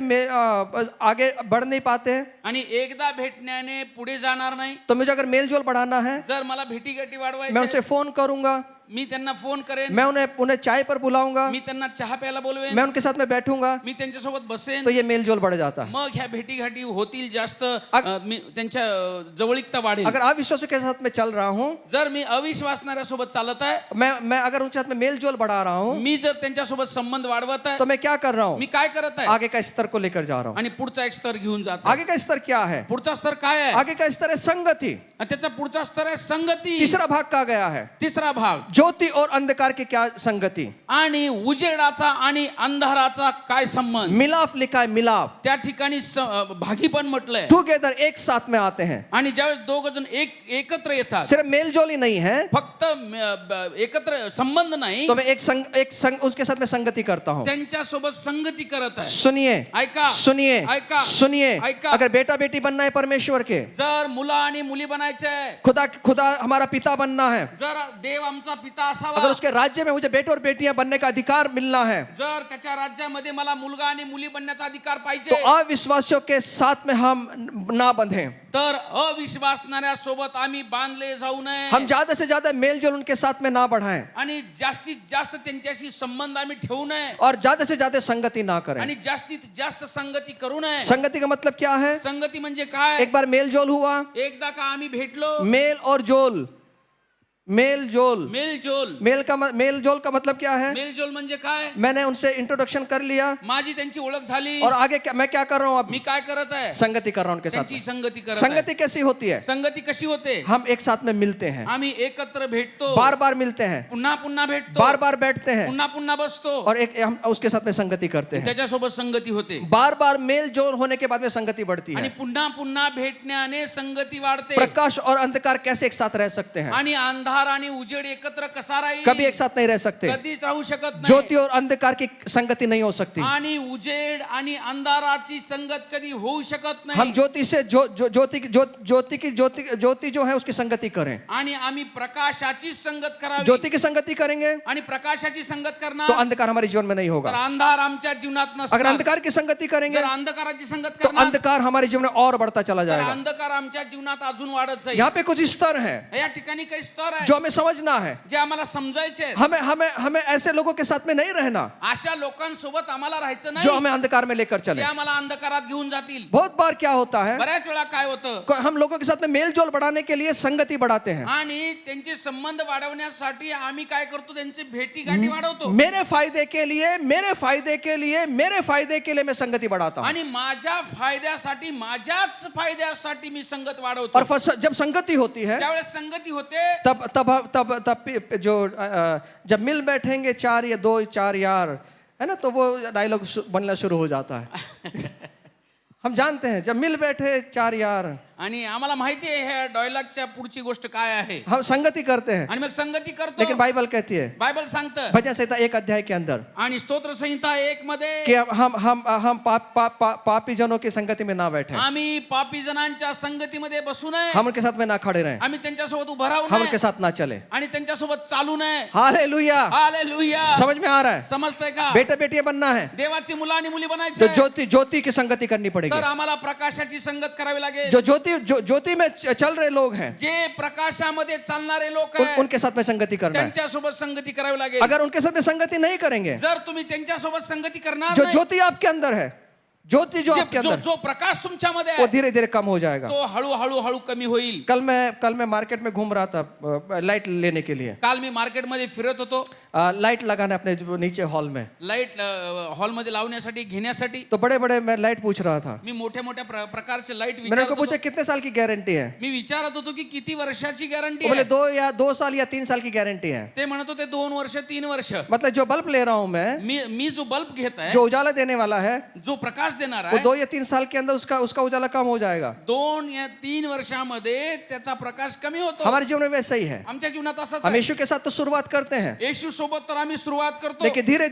आगे बढ़ नहीं पाते हैं, आणि एकदा भेटण्याने पुढे जाणार नाही. तो मुझे अगर मेल जोल बढ़ाना है, जर मला भेटीगाठी मैं वाढवायची, उनसे फोन करूंगा, मी त्यांना फोन करेन, मैं उन्हें चाय पर बुलाऊंगा, मी त्यांना चहा प्यायला बोलवेन, मैं उनके साथ में बैठूंगा, मी त्यांच्यासोबत बसेन. तो ये मेल जोल बढ़ जाता है। मग ह्या भेटीगाठी होतील जास्त, त्यांच्या जवळीकता वाढेल. अगर अविश्वासी के साथ में चल रहा हूँ, जर मी अविश्वासणाऱ्या सोबत चालत आहे, मैं अगर उनके साथ में मेल जोल बढ़ा रहा हूँ, मी जर त्यांच्यासोबत संबंध वाढवत आहे, तो मैं क्या कर रहा हूँ, मी काय करत आहे, आगे का स्तर को लेकर जा रहा हूँ। आणि पुढचा एक स्तर घेऊन जात आहे. आगे का स्तर क्या है? पुढचा स्तर काय आहे, आगे का स्तर है संगति। आणि त्याचा पुढचा स्तर आहे संगती. तीसरा भाग कहा गया है तिसरा भाग, ज्योति और अंधकार की क्या संगति। आणि उजेडाचा आणि अंधाराचा काय संबंध. मिलाप लिखा है, मिलाप, त्या ठिकाणी भागीपण म्हटलंय. टुगेदर, एक साथ में आते हैं। आणि ज्यावेळेस दोघ जण एकत्र येतात, सिर्फ मेल जोल ही नहीं है, फक्त एकत्र संबंध नाही, तो मैं उसके साथ में संगति करता हूँ। त्यांच्यासोबत संगती करत आहे. सुनिए, ऐका, सुनिए, ऐका, सुनिए, ऐका. अगर बेटा बेटी बनना है परमेश्वर के, जर मुलं आणि मुली बनायचे आहे, खुदा हमारा पिता बनना है, जर देव आमचा पिता अगर असावा, उसके राज्य में मुझे बेटे और बेटियां बनने का अधिकार मिलना है, जर त्याच्या राज्यामध्ये मला मुलगा आणि मुली बनण्याचा अधिकार तो पाहिजे, अविश्वासियों के साथ में हम ना बंधें। तर अविश्वासणाऱ्या सोबत आम्ही बांधले जाऊ नये. हम ज्यादा से ज्यादा मेल जोल उनके साथ में ना बढ़ाएं आणि जास्तीत जास्त त्यांच्याशी संबंध आम्ही ठेवू नये, और ज्यादा से ज्यादा संगति ना करें। आणि जास्तीत जास्त संगती करू नये. संगति का मतलब क्या है? संगती म्हणजे काय, एक बार मेल जोल हुआ, एकदा का आम्ही भेटलो, मेल और जोल, मेल जोल। मेलजोल मेल जोल का मतलब क्या है? मेलजोल म्हणजे काय? मैंने उनसे इंट्रोडक्शन कर लिया माझी त्यांची ओळख झाली और आगे मैं क्या कर रहा हूँ? अब मी काय करत आहे? संगति कर रहा हूँ उनके साथ त्यांची में। संगती करत आहे. संगति कैसी होती है? संगती कशी होते? हम एक साथ में मिलते हैं, आम्ही एकत्र भेटतो, बार बार मिलते हैं, पुन्हा पुन्हा भेटतो, बार बार बैठते हैं पुन्हा पुन्हा बसतो, और एक हम उसके साथ में संगति करते हैं। त्याच्यासोबत संगती होते बार बार मेल जोल होने के बाद में संगति बढ़ती आणि है। पुन्हा पुन्हा भेटण्याने संगती वाढते प्रकाश और अंधकार कैसे एक साथ रह सकते हैं? आणि अंधार आणि उजेड एकत्र कसा राहील? कभी एक साथ नहीं रह सकते। कधीच राहू शकत ज्योति नाही. और अंधकार की संगति नहीं हो सकती। आणि उजेड आणि अंधाराची संगत कधी होऊ शकत हम नाही. ज्योति से ज्योति जो है उसकी संगति करें। आणि आम्ही प्रकाशाची संगत करावी ज्योति की संगति करेंगे आणि प्रकाशाची संगत तो करणार अंधकार हमारे जीवन में नहीं तर होगा। अंधार आमच्या जीवनात अगर नसणार. अंधकार की संगति करेंगे जर अंधकाराची संगत तो करणार अंधकार हमारे जीवन में और बढ़ता चला तर जाएगा। अंधकार आमच्या जीवनात अजून वाढत जाईल. यहाँ पे कुछ स्तर है या ठिकाणी काही स्तर आहे जो हमें समझना है। जे आम्हाला समजायचे आहेत. हमें हमें हमें ऐसे लोगों के साथ में नहीं रहना अशा लोकांसोबत आम्हाला राहायचं जो नाही हमें अंधकार में लेकर जे चले। आम्हाला अंधकारात घेऊन जातील. बहुत बार क्या होता है, बऱ्याच वेळा काय होतं हम लोगों के साथ में मेल जोल बढ़ाने के लिए संगति बढ़ाते हैं। आणि त्यांचे संबंध वाढवण्यासाठी आम्ही काय करतो त्यांची भेटी गाठी वाढवतो मेरे फायदे के लिए मैं संगति बढ़ाता हूँ। आणि माझ्या माझ्याच फायद्यासाठी मी संगत वाढवतो. और जब संगति होती है ज्यावेळेस संगती होते तब तब तब तब जो जब मिल बैठेंगे चार या दो चार यार, है ना, तो वो डायलॉग बनना शुरू हो जाता है। हम जानते हैं जब मिल बैठे चार यार, आणि आम्हाला माहिती आहे ह्या डायलॉगच्या पुढची गोष्ट काय आहे. हम संगति करते हैं, आणि मग संगती करतो. लेकिन बाइबल कहती है बायबल सांगतं भजन संहिता 1 अध्याय के अंदर आणि स्तोत्र संहिता 1 मध्ये कि हम पापी जनों की संगति में ना बैठे, आम्ही पापी जनांच्या संगतीमध्ये बसू नये, हम उनके साथ में ना खड़े रहें, आम्ही त्यांच्यासोबत उभं राहू हम उनके नये साथ ना चले। आणि त्यांच्यासोबत चालू नये. हालेलुया। हालेलुया. समझ में आ रहा है? समजतंय का? बेटे बेटियां बनना है देवाची मुलं आणि मुली तो बनायचं ज्योति की संगति करनी पड़ेगी। तर आम्हाला प्रकाशाची संगत करावी लागेल. जो ज्योति में चल रहे लोग हैं जे प्रकाशामध्ये चालणारे लोक आहेत उनके साथ में संगति करना है। त्यांच्यासोबत संगती करावी लागेल. अगर उनके साथ में संगति नहीं करेंगे, जर तुम्ही त्यांच्यासोबत संगती करणार जो नाही, ज्योति आपके अंदर है, ज्योति जो आपके जो अंदर जो प्रकाश तुमच्यामध्ये वो आहे धीरे धीरे कम हो जाएगा। तो हळूहळू हळू कमी होईल. कल मैं मार्केट में घूम रहा था लाइट लेने के लिए। काल मी मार्केटमध्ये फिरत होतो लाइट लगाने अपने नीचे हॉल में, लाईट हॉलमध्ये लावण्यासाठी घेण्यासाठी. तो बड़े मैं लाइट पूछ रहा था। मी मोठ्या मोठ्या प्रकारचे लाईट मैंने विचारत उनको पूछा होतो. कितने साल की गारंटी है? मी विचारत होतो की किती वर्षाची गॅरंटी वो बोले आहे. 2 साल या 3 साल की गारंटी है। ते म्हणत होते 2 वर्ष 3 वर्ष. मतलब जो बल्ब ले रहा हूं मैं, मी जो बल्ब घेत आहे, जो उजाला देने वाला है, जो प्रकाश देणार वो आहे, 2 या 3 साल के अंदर उसका उजाला कम हो जाएगा। 2 या 3 वर्षामध्ये त्याचा प्रकाश कमी होतो. हमारे जीवन में वैसा ही है। आमच्या जीवनात असंच हम आहे. यीशु के साथ तो शुरुआत करते हैं, येशू सोबत तर आम्ही सुरुवात करतो लेकिन धीरे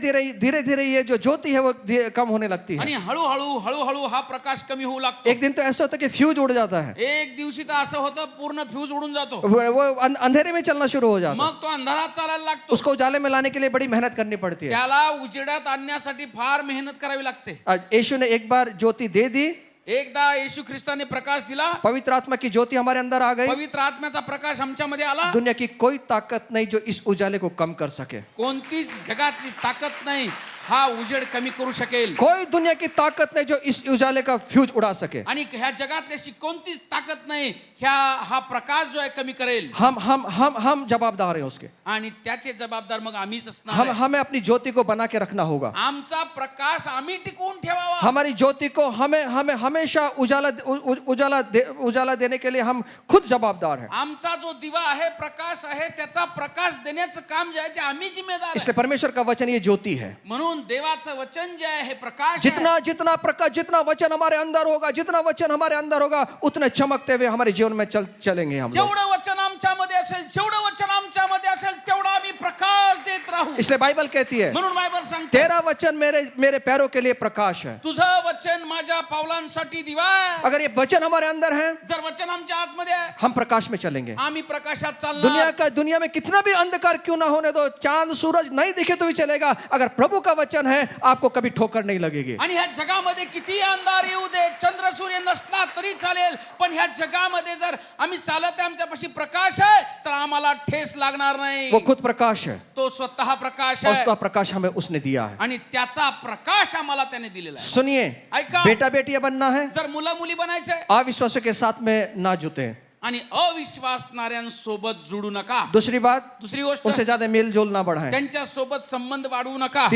धीरे ये जो ज्योति है वो कम होने लगती है। आणि हळूहळू हा प्रकाश कमी होऊ लागतो. एक दिन तो ऐसा होता है कि फ्यूज उड़ जाता है, एक दिवशी तर असं होतं पूर्ण फ्यूज उडून जातो. वो अंधेरे में चलना शुरू हो जाता है। मग तो अंधारात चालायला लागतो. उसको उजाले में लाने के लिए बड़ी मेहनत करनी पड़ती है। त्याला उजेडात आणण्यासाठी फार मेहनत करावी लागते. आज यीशु ने एक बार ज्योति दे दी, एकदा येशू ख्रिस्ताने प्रकाश दिला, पवित्र आत्मा की ज्योति हमारे अंदर आ गई। पवित्र आत्म्याचा प्रकाश आमच्यामध्ये आला. दुनिया की कोई ताकत नहीं जो इस उजाले को कम कर सके। कोणतीच जगातली ताकद नाही हा उजेड कमी करू शकेल. कोई दुनिया की ताकत नहीं जो इस उजाले का फ्यूज उड़ा सके। आणि ह्या जगातली अशी कोणतीच ताकद नाही हा प्रकाश जो आहे कमी करेल. हम जवाबदार हैं उसके। आणि त्याचे जबाबदार मग आम्हीच असणार आहे. हमें अपनी ज्योति को बना के रखना होगा। आमचा प्रकाश आम्ही टिकवून ठेवावा. हमारी ज्योति को हमें हमेशा उजाला देने के लिए हम खुद जवाबदार हैं। आमचा जो दिवा आहे, प्रकाश आहे, त्याचा प्रकाश देण्याचं काम जे आहे ते आम्ही जिम्मेदार आहे. इसलिए परमेश्वर का वचन ये ज्योति है। म्हणून देवाचं वचन जे आहे हे प्रकाश आहे. जितना वचन हमारे अंदर होगा उतने चमकते हुए हमारे जीवन में चलेंगे हम लोग। जेवढं वचन आमच्यामध्ये असेल तेवढा आम्ही प्रकाश देत राहू. इसलिए बाइबल कहती है म्हणून बायबल सांगते तेरा वचन मेरे पैरों के लिए प्रकाश है। तुझं वचन माझ्या पावलांसाठी दिवा आहे. अगर ये वचन हमारे अंदर है, जर वचन आमच्या आतमध्ये आहे, हम प्रकाश में चलेंगे। आम्ही प्रकाशात चालणार. दुनिया में कितना भी अंधकार क्यों ना होने दो, चांद सूरज नहीं दिखे तो भी चलेगा, अगर प्रभु का वचन है आपको कभी ठोकर नहीं लगेगी। आणि ह्या जगामध्ये किती अंधार येऊ दे, चंद्र सूर्य नसला तरी चालेल, पण ह्या जगामध्ये जर आम्ही चालत आहे, आमच्यापाशी प्रकाश आहे, तर आम्हाला ठेस लागणार नाही. वो खुद प्रकाश है, तो स्वतः प्रकाश और आहे उसका प्रकाश हमें उसने दिया है। आणि त्याचा प्रकाश आम्हाला त्याने दिलेला आहे. सुनिए, ऐका, बेटा बेटियां बनना है, जर मुलं मुली बनायचंय, अविश्वासों के साथ में ना जुटे। आणि अविश्वासणाऱ्यांसोबत जुडू नका. दूसरी बात, दुसरी गोष्ट, उनसे ज्यादा मेल जोल ना बढ़ाएं. त्यांच्या सोबत संबंध वाढवू नका.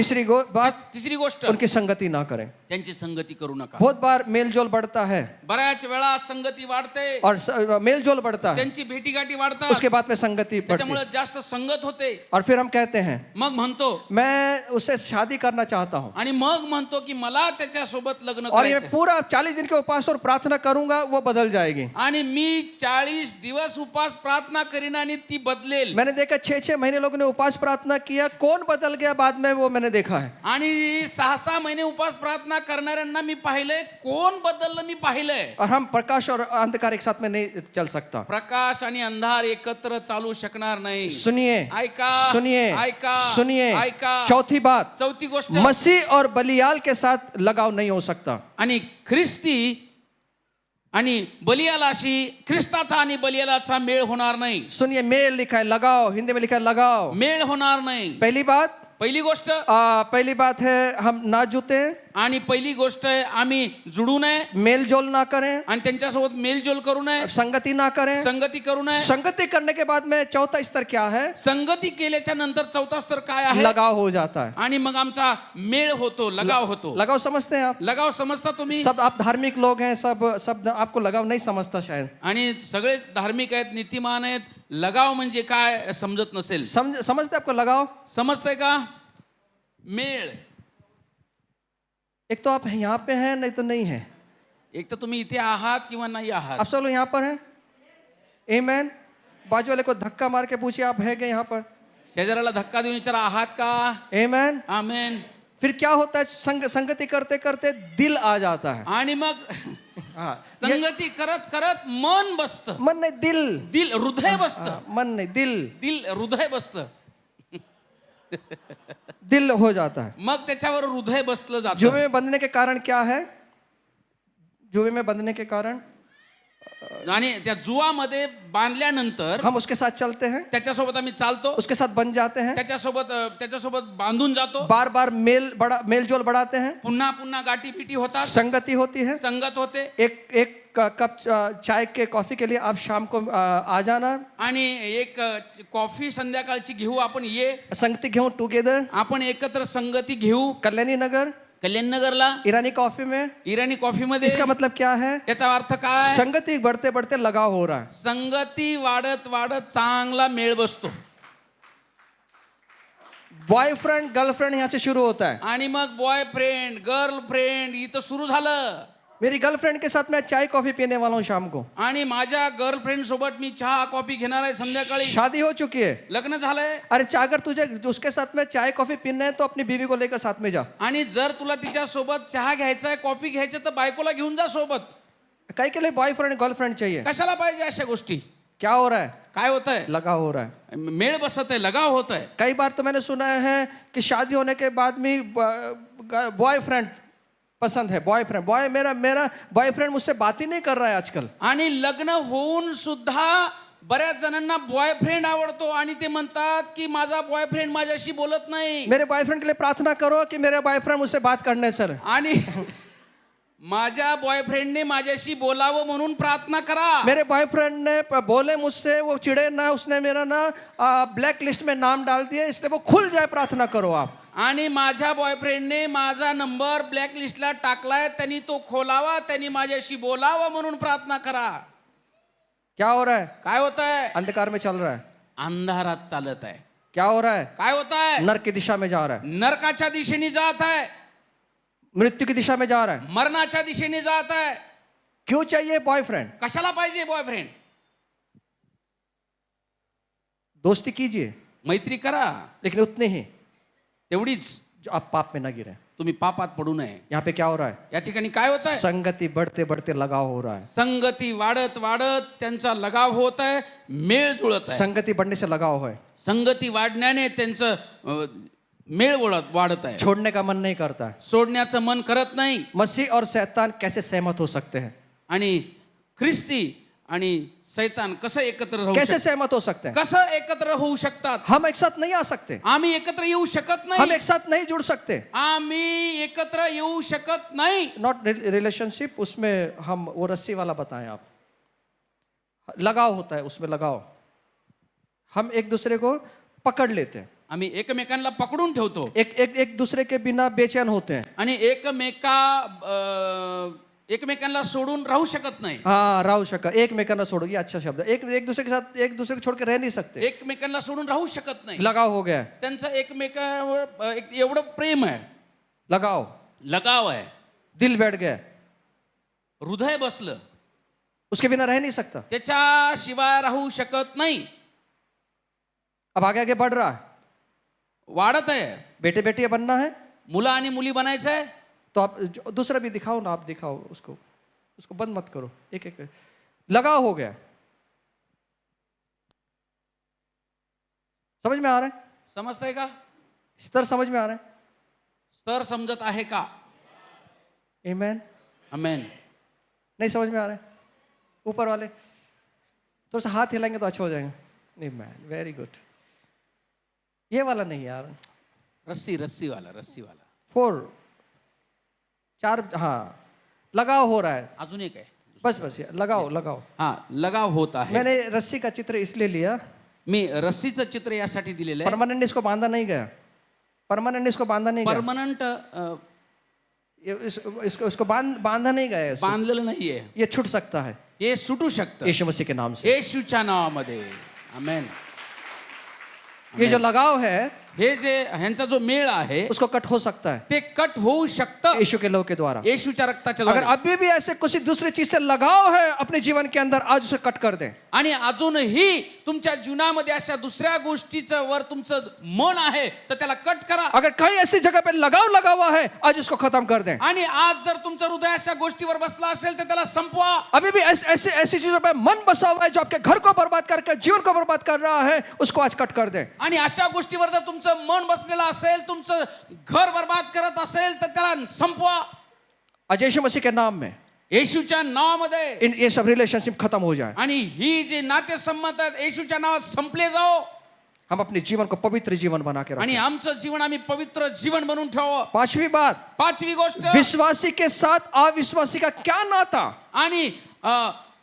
बात, तिसरी गोष्ट, उनकी संगति ना करें. त्यांची संगती करू नका. बहुत बार मेल जोल बढ़ता है बऱ्याच वेळा संगती वाढते, और मेल जोल बढ़ता है, त्यांची भेटीगाठी वाढतात, उसके बाद में संगति बढ़ती त्याच्यामुळे है. जास्त संगत होते. और फिर हम कहते हैं मग म्हणतो, मैं उससे शादी करना चाहता हूँ, आणि मग म्हणतो की मला त्याच्या सोबत लग्न और ये करायचं, पूरा 40 दिन के उपवास और प्रार्थना करूंगा, वो बदल जाएगी. आणि मी 40 दिवस उपास प्रार्थना करीन आणि ती बदलेल. मैंने देखा 6-6 महीने लोगों ने उपवास प्रार्थना किया, कौन बदल गया बाद में वो मैंने देखा है. आणि 6-6 महिने उपास प्रार्थना करणाऱ्यांना मी पाहिलंय, कोण बदललं मी पाहिलंय. और हम प्रकाश और अंधकार एक साथ में नहीं चल सकता. प्रकाश आणि अंधार एकत्र चालू शकणार नाही. सुनिए, ऐका, सुनिए, ऐका, सुनिए. ऐका. चौथी बात, चौथी गोष्ट, मसीह और बलियाल के साथ लगाव नहीं हो सकता. आणि ख्रिस्ती आणि बलियालाशी, ख्रिस्ताचा आणि बलियालाचा मेळ होणार नाही. सुनिए, मेल लिखा है, लगाव, हिंदी में लिखा है लगाव. मेळ होणार नाही. पहली बात, पहिली गोष्ट, पहली बात है हम ना जुते, आणि पहिली गोष्ट आहे आम्ही जुडू नये, मेल जोल ना करें, आणि त्यांच्यासोबत मेलजोल करू नये, संगति ना करें. संगती करू नये. संगति करने के बाद में चौथा स्तर क्या है? संगती केल्याच्या नंतर चौथा स्तर काय आहे? लगाव हो जाता है. आणि मग आमचा मेळ होतो, लगाव होतो. लगाव समझते हैं आप? लगाव समजता तुम्ही? सब आप धार्मिक लोग हैं, सब आपको लगाव नहीं समझता शायद. आणि सगळे धार्मिक आहेत, नीतिमान आहेत, लगाव म्हणजे काय समजत नसेल. समझते आपको लगाव? समजतंय का? मेळ, एक तो आप यहाँ पे हैं, नहीं तो नहीं है. एक तर तुम्ही इथे आहात किंवा नाही आहात. आप सब लोग यहाँ पर हैं? आमेन. बाजू वाले को धक्का मार के पूछिए, आप हैं क्या यहाँ पर? शेजाऱ्याला धक्का देऊन विचारा, आहात का? आमेन. आमेन. फिर क्या होता है? संगति करते करते दिल आ जाता है. आणि मग हाँ, संगती करत करत मन बसतं. मन नहीं, दिल. दिल, हृदय बसतं. मन नहीं, दिल. दिल, हृदय बसतं. दिल हो जाता है. मग त्याच्यावर हृदय बसलं जातं. जुए में बंधने के कारण क्या है? जुए में बंधने के कारण आणि त्या जुवामध्ये बांधल्यानंतर हम उसके साथ चलते हैं, त्याच्यासोबत आम्ही चालतो, उसके साथ बन जाते हैं, त्याच्यासोबत बांधून जातो, बार बार मेल जोल बढ़ाते हैं, पुन्हा पुन्हा गाठी पिटी होतात, संगति होती है. संगत होते. एक कप चाय के कॉफी के लिए आप शाम को आ जाना, आणि एक कॉफी संध्याकाळची घेऊ आपण, ये संगति घेऊन टुगेदर, आपण एकत्र संगती घेऊ. कल्याणी नगर, कल्याणनगरला ईरानी कॉफी में. इराणी कॉफी मध्ये. इसका मतलब क्या है? याचा अर्थ काय? संगति बढ़ते बढ़ते लगाव हो रहा है. संगती वाढत वाढत चांगला मेळ बसतो. बॉयफ्रेंड गर्लफ्रेंड यहाँ से शुरू होता है. आणि मग बॉयफ्रेंड गर्लफ्रेंड इथं सुरू झालं. मेरी गर्लफ्रेंड के साथ मैं चाय कॉफी पीने वाला हूँ शाम को. आणि माझ्या गर्लफ्रेंड सोबत मी चहा कॉफी घेणार आहे संध्याकाळी. शादी हो चुकी है, लग्न झालंय. अरे अगर तुझे उसके साथ में चाय कॉफी पीना है तो अपनी बीवी को लेकर साथ में जा. आणि जर तुला तिच्या सोबत चहा घ्यायचा आहे, कॉफी घ्यायचं, तर बायकोला घेऊन जा सोबत. काय के लिए बॉयफ्रेंड गर्लफ्रेंड चाहिए? कशाला पाहिजे अशा गोष्टी? क्या हो रहा है? काय होत आहे? लगाव हो रहा है. मेळ बसत आहे, लगाव होत आहे. कई बार तो मैंने सुना है कि शादी होने के बाद में बॉयफ्रेंड पसंद है. बॉयफ्रेंड मेरा बॉयफ्रेंड मुझसे बात ही नहीं कर रहा है आजकल. आणि लग्न होऊन सुद्धा बऱ्याच जणांना बॉयफ्रेंड आवडतो आणि ते म्हणतात की माझा बॉयफ्रेंड माझ्याशी बोलत नाही. मेरे बॉयफ्रेंड के लिए प्रार्थना करो कि मेरे बॉयफ्रेंड मुझसे बात करने सर. आणि माझ्या बॉयफ्रेंडने माझ्याशी बोलावं म्हणून प्रार्थना करा. मेरे बॉयफ्रेंड ने बोले मुझसे, वो चिड़े ना, उसने मेरा ना ब्लैक लिस्ट में नाम डाल दिया, इसलिए वो खुल जाए, प्रार्थना करो आप. आणि माझ्या बॉयफ्रेंडने माझा नंबर ब्लॅक लिस्टला टाकलाय, त्यांनी तो खोलावा, त्यांनी माझ्याशी बोलावं म्हणून प्रार्थना करा. क्या हो रहा है? काय होत आहे? अंधकार में चल रहा है. अंधारात चालत आहे. क्या हो रहा है? काय होत आहे? नरक की दिशा में जा रहा है. नरकाच्या दिशेने जात आहे, मृत्यू की दिशा में जा रहा है. मरणाच्या दिशेने जात आहे. क्यों चाहिए बॉयफ्रेंड? कशाला पाहिजे बॉयफ्रेंड? दोस्ती कीजिए, मैत्री करा, लेकिन उतने ही तेवढीच जो आप पाप में न गिरे. तुम्ही पापात पडू नये. यहाँ पे क्या हो रहा है? या ठिकाणी काय होत आहे? संगति बढ़ते बढ़ते लगाव हो रहा है. संगती वाढत वाढत त्यांचा लगाव होत आहे, मेळ जुळत आहे. संगति बढ़ने से लगाव है. संगती वाढण्याने त्यांचं मेळ वाढत आहे. छोड़ने का मन नहीं करता है. सोडण्याचं मन करत नाही. मसीह और शैतान कैसे सहमत हो सकते हैं? आणि ख्रिस्ती आणि शैतान कसं एकत्र राहू कैसे शकतात? सहमत हो सकते हैं? कसं एकत्र होऊ शकतात? हम एक साथ नहीं आ सकते. आम्ही एकत्र येऊ शकत हम नाही. एक साथ नहीं जुड़ सकते. आम्ही एकत्र येऊ शकत नाही. नॉट रिलेशनशिप, उसमें हम वो रस्सी वाला बताएं आप. लगाव होता है, उसमें लगाव, हम एक दूसरे को पकड़ लेते हैं, आम्ही एकमेकांना पकडून ठेवतो एक दूसरे के बिना बेचैन होते हैं. आणि एकमेकांना सोडून राहू शकत नाही. हाँ, राहू शका, एकमेकांना सोडो, ये अच्छा शब्द है. एक दूसरे के साथ, एक दूसरे को छोड़ के रह नहीं सकते. एकमेकांना सोडून राहू शकत नाही. लगाव हो गया है, त्यांचं एकमेकांवर एवढं प्रेम आहे, लगाव, लगाव आहे, दिल बैठ गया, हृदय बसलं, उसके बिना रह नहीं सकता. त्याच्याशिवाय राहू शकत नाही. अब आगे आगे बढ़ रहा है, वाढत आहे, बेटे बेटियां बनना है, मुलं आणि मुली बनायचं आहे. तो आप दूसरा भी दिखाओ ना, आप दिखाओ उसको बंद मत करो, एक एक लगाव हो गया. समझ में आ रहा है? समजतंय का? स्तर समझ में आ रहा है? स्तर समजत आहे का? आमेन. आमेन. नहीं समझ में आ रहा है? ऊपर वाले थोड़ा सा हाथ हिलाएंगे तो अच्छा हो जाएगा. आमेन, वेरी गुड. ये वाला नहीं यार, रस्सी वाला 4 4, हाँ, लगाव हो रहा है. अजून एक आहे. बस ये लगाओ. हा, लगाव होत आहे. मैंने रस्सी का चित्र इसलिए लिया, मी रस्सीचं चित्र यासाठी दिलेलं आहे. परमानेंट इसको बांधा नहीं गया, परमनंट इसको बांधा नहीं गया, बांधलेलं नाहीये. ये छूट सकता है हे सुटू शकतं यीशु मसीह के नाम से. येशूच्या नावामध्ये. आमेन. ये जो लगाव है हे जे ह्यांचा जो मेळ आहे उसको कट हो सकता है ते कट होऊ शकतं यीशु के लहू के द्वारा. येशूच्या रक्ताच्या अगर द्वारे. अभी भी ऐसे किसी दूसरी चीज से लगाव है अपने जीवन के अंदर, आज उसे कट कर दे. आणि अजूनही तुमच्या जीवनामध्ये अशा दुसऱ्या गोष्टीचं वर तुमचं मन आहे तर त्याला कट करा. अगर कहीं ऐसी जगह पे लगाव लगा हुआ है, आज उसको खत्म कर दे. आणि आज जर तुमचं हृदय अशा गोष्टीवर बसला असेल तर त्याला संपवा. अभी भी ऐसी चीजों पे मन बसा हुआ है जो आपके घर को बर्बाद करके जीवन को बर्बाद कर रहा है, उसको आज कट कर दे. आणि अशा गोष्टीवर जर तुमचं मन बसलेलं असेल, तुमचं घर बर्बाद करत असेल तर त्याला संपवा. आज यीशु मसीह के नाम में येशूच्या नावामध्ये ये सब रिलेशनशिप खत्म हो जाए. आणि ही जी नातेसंबंध आहेत येशूच्या नावात संपले जाओ. हम अपने जीवन को पवित्र जीवन बना के आणि रखें. आमचं जीवन आम्ही पवित्र जीवन बनवून ठेवावं. पांचवी बात, पाचवी गोष्ट, विश्वासी के साथ अविश्वासी का क्या नाता. आणि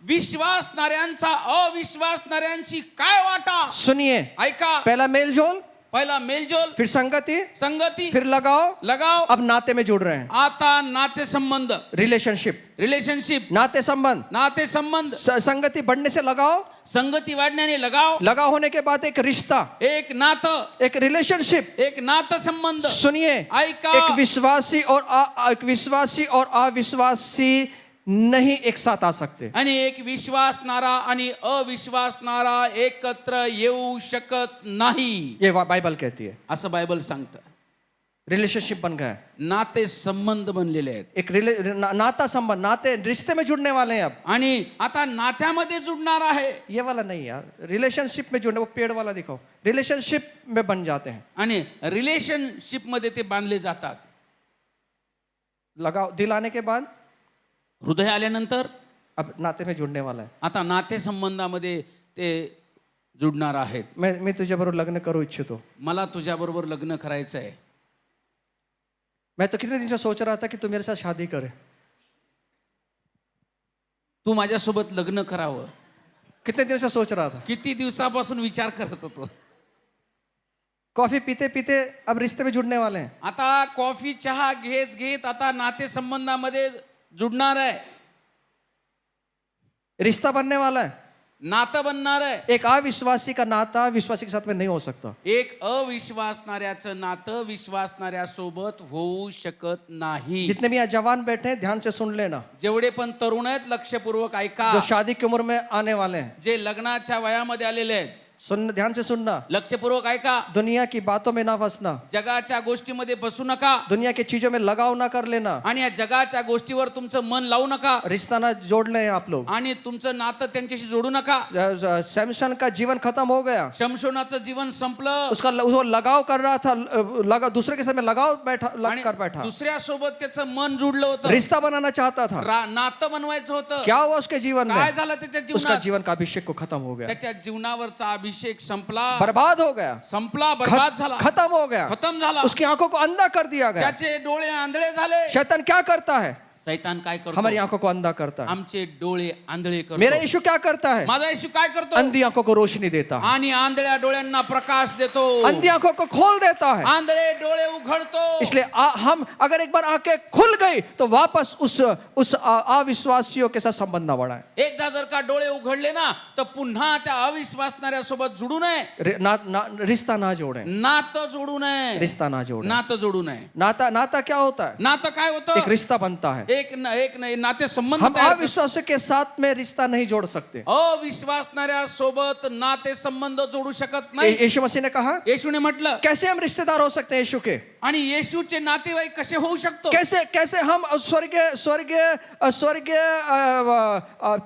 विश्वासणाऱ्यांचा अविश्वासणाऱ्यांशी काय वाटा. सुनिए, ऐका. पहला मेलजोल, पहिला मेलजोल, फिर संगति, फिर लगाव, अब नाते में जुड़ रहे हैं. आता नातेसंबंध, रिलेशनशिप, नाते संबंध, संगति बढ़ने से लगाव, संगती वाढण्याने लगाव होने के बाद एक रिश्ता, एक नातं, एक रिलेशनशिप, एक नातेसंबंध. सुनिए, ऐका. एक विश्वासी और अविश्वासी नहीं एक साथ आ सकते. आणि एक विश्वासणारा आणि अविश्वासणारा एकत्र येऊ शकत नाही. ये बाइबल कहती है. असं बायबल सांगतं. रिलेशनशिप बन गया है, नाते संबंध बनलेले आहेत. एक नाता संबंध, नाते रिश्ते में जुड़ने वाले हैं अब. आणि आता नात्यामध्ये जुडणार आहे. ये वाला नहीं यार, रिलेशनशिप में जुड़ने, वो पेड़ वाला दिखाओ. रिलेशनशिप में बन जाते हैं, आणि रिलेशनशिप मध्ये ते बांधले जातात. लगाव, दिल आने के बाद हृदय आल्यानंतर अब नाते में जुड़ने वाला है. आता नाते संबंधामध्ये ते जुडणार आहेत. मैं तुझ्या बरोबर लग्न करू इच्छितो. मला तुझ्या बरोबर लग्न करायचं आहे. मैं तो कितने दिन से सोच रहा था कि तू मेरे साथ शादी करे. तू माझ्यासोबत लग्न करावं. कितने दिन से सोच रहा था. किती दिवसापासून विचार करत होतो. कॉफी पीते पीते अब रिश्ते में जुड़ने वाले हैं. आता कॉफी चहा घेत घेत आता नाते संबंधामध्ये जुडणार आहे. रिश्ता बनने वाला है, नातं बनणार आहे. एक अविश्वासी का नाता विश्वासी के साथ में नहीं हो सकता. एक अविश्वासणाऱ्याचं नातं विश्वासणाऱ्यासोबत होऊ शकत नाही. जितने भी यहाँ जवान बैठे हैं ध्यान से सुन लेना. जेवढे पण तरुण आहेत लक्षपूर्वक ऐका. जो शादी की उम्र में आने वाले हैं, जे लग्नाच्या वयामध्ये आलेले आहेत ध्यान से सुनना. लक्षपूर्वक ऐका. दुनिया की बातों में ना फंसना, जगाच्या गोष्टीमध्ये बसू नका. दुनिया की चीजों में लगाव ना कर लेना, आणि या जगाच्या गोष्टीवर तुमचं मन लावू नका. रिश्ता ना जोड़ ले आप लोग. आणि तुमचं नातं त्यांच्याशी जोडू नका. सैमसन का जीवन खत्म हो गया. शमशोनाचं जीवन संपलं. वो लगाव कर रहा था, दूसरे के साथ में लगाव बैठा, दुसऱ्या सोबत त्याचं मन जुडलं होतं. रिश्ता बनाना चाहता था, नातं बनवायचं होतं. क्या हुआ उसके जीवन में. काय झालं त्याच्या उसका जीवनात. जीवन का अभिषेक को खत्म हो गया. त्याच्या जीवनावरचा अभिषेक संपला, बर्बाद हो गया, संपला, बर्बाद झाला, खत्म हो गया, खत्म झाला. उसकी आंखों को अंधा कर दिया गया. त्याचे डोळे आंधळे झाले. शैतान क्या करता है, सैतान काय हमारी करतो? आंखों को अंधा करता है। आमचे डोळे आंधळे मेरा करतो. यीशु क्या करता है? माझा येशू काय करतो? अंधी आंखों को रोशनी देता है, आणि आंधळ्या डोळ्यांना प्रकाश देतो. अंधी आंखों को खोल देता है। आंधळे डोळे उघडतो. इसलिए हम अगर एक बार आंखें खुल गई तो वापस उस अविश्वासियों के साथ संबंध ना बढ़ाए, एकदा जर का डोळे उघडले ना तर पुन्हा त्या अविश्वासणाऱ्यासोबत जोडू नये. रिश्ता ना जोड़े, नातं जोडू नये. रिश्ता ना जोड़े। नातं जोडू नये. नाता क्या होता है? नातं काय होतं? एक रिश्ता बनता है। एक नाते संबंध हम तयार करतो. अविश्वासियों के साथ में रिश्ता नहीं जोड़ सकते। अविश्वासणाऱ्या सोबत नाते संबंध जोडू शकत नाही. यीशु मसीह ने कहा येशूने म्हटलं. कैसे हम रिश्तेदार हो सकते हैं यीशु के? आणि येशूचे नातेवाईक कसे होऊ शकतो? कैसे हम स्वर्गीय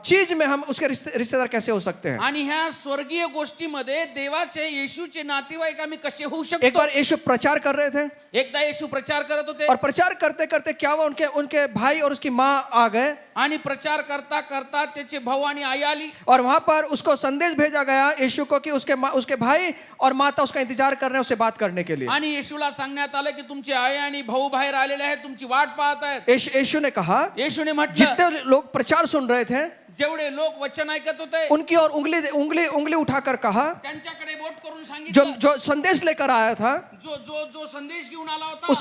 चीज में हम उसके रिश्तेदार कैसे हो सकते हैं? आणि ह्या स्वर्गीय गोष्टीमध्ये देवाचे येशूचे नातेवाईक आम्ही कसे होऊ एक शकतो? बार यीशु प्रचार कर रहे थे एकदा येशू प्रचार करत होते और प्रचार करते करते क्या हुआ, उनके भाई और उसकी माँ आ गए आणि प्रचार करता करता त्याचे भाऊ आणि आई आली. और वहां पर उसको संदेश भेजा गया यीशु को कि उसके भाई और माता उसका इंतजार कर रहे हैं उससे बात करने के लिए। आणि येशूला सांगण्यात आलं की तुमची आई आणि भाऊ बाहेर आलेले आहेत, तुमची वाट पाहत आहेत. यीशु ने कहा, येशूने म्हटलं जितने लोग प्रचार सुन रहे थे जेवढे लोक वचन ऐकत होते उनकी और उंगली उठाकर कहा, त्यांच्याकडे बोट करून जो सांगितलं. जो संदेश लेकर आया था जो जो जो संदेश घेऊन आला होता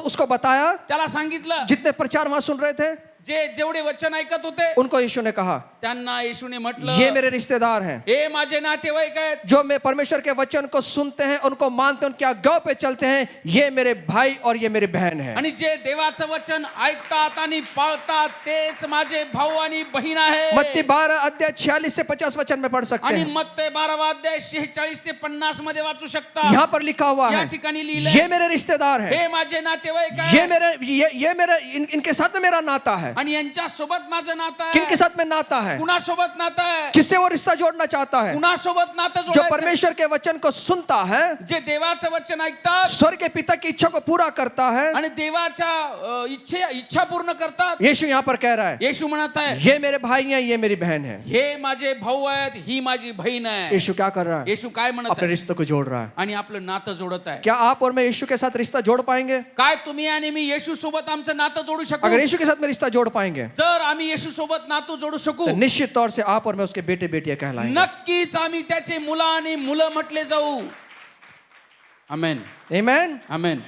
उसको बताया, त्याला सांगितलं. जितने प्रचार वहां सुन रहे थे जेवढे वचन ऐकत होते उनको यीशु ने कहा, त्यांना येशूने म्हटलं, ये मेरे रिश्तेदार हैं, हे माझे नातेवाईक आहेत, जो मैं परमेश्वर के वचन को सुनते हैं, उनको मानते हैं, उनके आज्ञाओं पे चलते हैं, ये मेरे भाई और ये मेरी बहन है। आणि जे देवाचं वचन ऐकतात आणि पाळतात तेच माझे भाऊ आणि बहीण आहे. मत्ती 12 अध्याय 46 से 50 वचन में पढ़ सकते आणि हैं। मत्ते 12 अध्याय 46 ते 50 मध्ये वाचू शकता. यहाँ पर लिखा हुआ या है, ठिकाणी लिहिलंय, ये मेरे रिश्तेदार हैं, हे माझे नातेवाईक ये आहेत मेरे इनके साथ में मेरा नाता है। आणि यांच्या सोबत माझं नातं किनके आहे. साथ में नाता है? कुणासोबत नातं आहे? किससे वो रिश्ता जोड़ना चाहता है? कुणासोबत नातं जो जोडायचं? परमेश्वर के वचन को सुनता है, जे देवाचं वचन ऐकतात स्वर्ग के पिता की इच्छा को पूरा करता है। आणि देवाच्या इच्छा पूर्ण करतात. यीशु यहाँ पर कह रहा है, येशू म्हणत आहे, ये मेरे भाई हैं, ये मेरी बहन है। हे माझे भाऊ आहेत, ही माझी बहीण आहे. यीशु क्या कर रहा है? येशू काय म्हणत अपने आहे? रिश्ते को जोड़ रहा है। आणि आपलं नातं जोडत आहे. क्या आप और मैं यीशु के साथ रिश्ता जोड़ पाएंगे? काय तुम्ही आणि मी येशू सोबत आमचं नातं जोडू शकू? अगर यीशु के साथ में रिश्ता जोड़ पाएंगे जर आम्ही येशू सोबत नातं जोडू शकू तो निश्चित तौर से आप और मैं उसके बेटे बेटियां कहलाएंगे। नक्कीच आम्ही त्याचे मुलं आणि मुलं म्हटले जाऊ. आमेन आमेन। आमेन.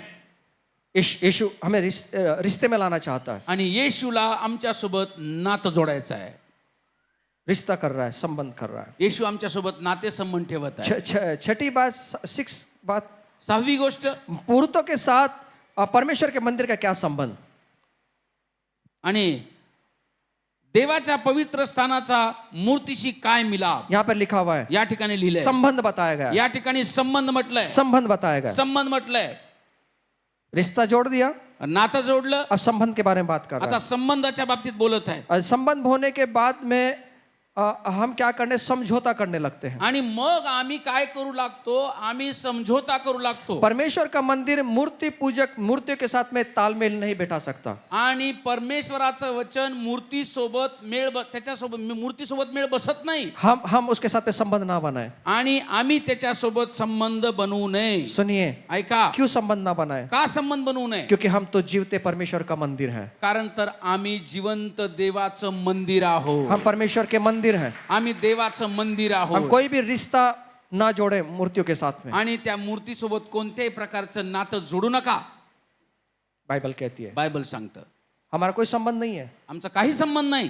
यीशु हमें रिश्ते में लाना चाहता है, आणि येशूला आमच्या सोबत नातं जोडायचं आहे. रिश्ता कर रहा है, संबंध कर रहा है। येशू आमच्या सोबत नाते संबंध ठेवत आहे. छठी बात, 6 बात, 6वी गोष्ट, पुरुषों के साथ परमेश्वर के मंदिर का क्या संबंध? आणि देवाच्या पवित्र स्थानाचा मूर्तीशी काय मिलाप? यहाँ पर लिखा हुआ है, या ठिकाणी लिहिलंय. संबंध बताया गया, या ठिकाणी संबंध म्हटलंय. संबंध बताया गया। संबंध म्हटलंय. रिश्ता जोड़ दिया, नातं जोडलं. अब संबंध के बारे में बात कर रहा आता संबंधाच्या बाबतीत बोलत आहे. है। और संबंध होने के बाद में हम क्या करने, समझौता करने लगते हैं। आणि मग आम्ही काय करू लागतो? आम्ही समझोता करू लागतो. परमेश्वर का मंदिर मूर्ति पूजक मूर्तियों के साथ में तालमेल नहीं बैठा सकता। आणि परमेश्वराचं वचन मूर्तीसोबत त्याच्यासोबत मूर्तीसोबत मेळ बसत नाही. हम उसके साथ में संबंध ना बनाए। आणि आम्ही त्याच्यासोबत संबंध बनवू नये. सुनिए, ऐका, क्यों संबंध ना बनाए? का संबंध बनवू नये? क्योंकि हम तो जीवते परमेश्वर का मंदिर है। कारण तर आम्ही जिवंत देवाचं मंदिर आहोत. हम परमेश्वर के मंदिर हैं। आम्ही देवाचं मंदिर हम आहोत. कोई भी रिश्ता ना जोड़े मूर्तियों के साथ में। आणि त्या मूर्तीसोबत कोणत्याही प्रकारचं नातं जोडू नका. बाइबल कहती है, बायबल सांगतं. हमारा कोई संबंध नहीं है। आमचा काही संबंध नाही.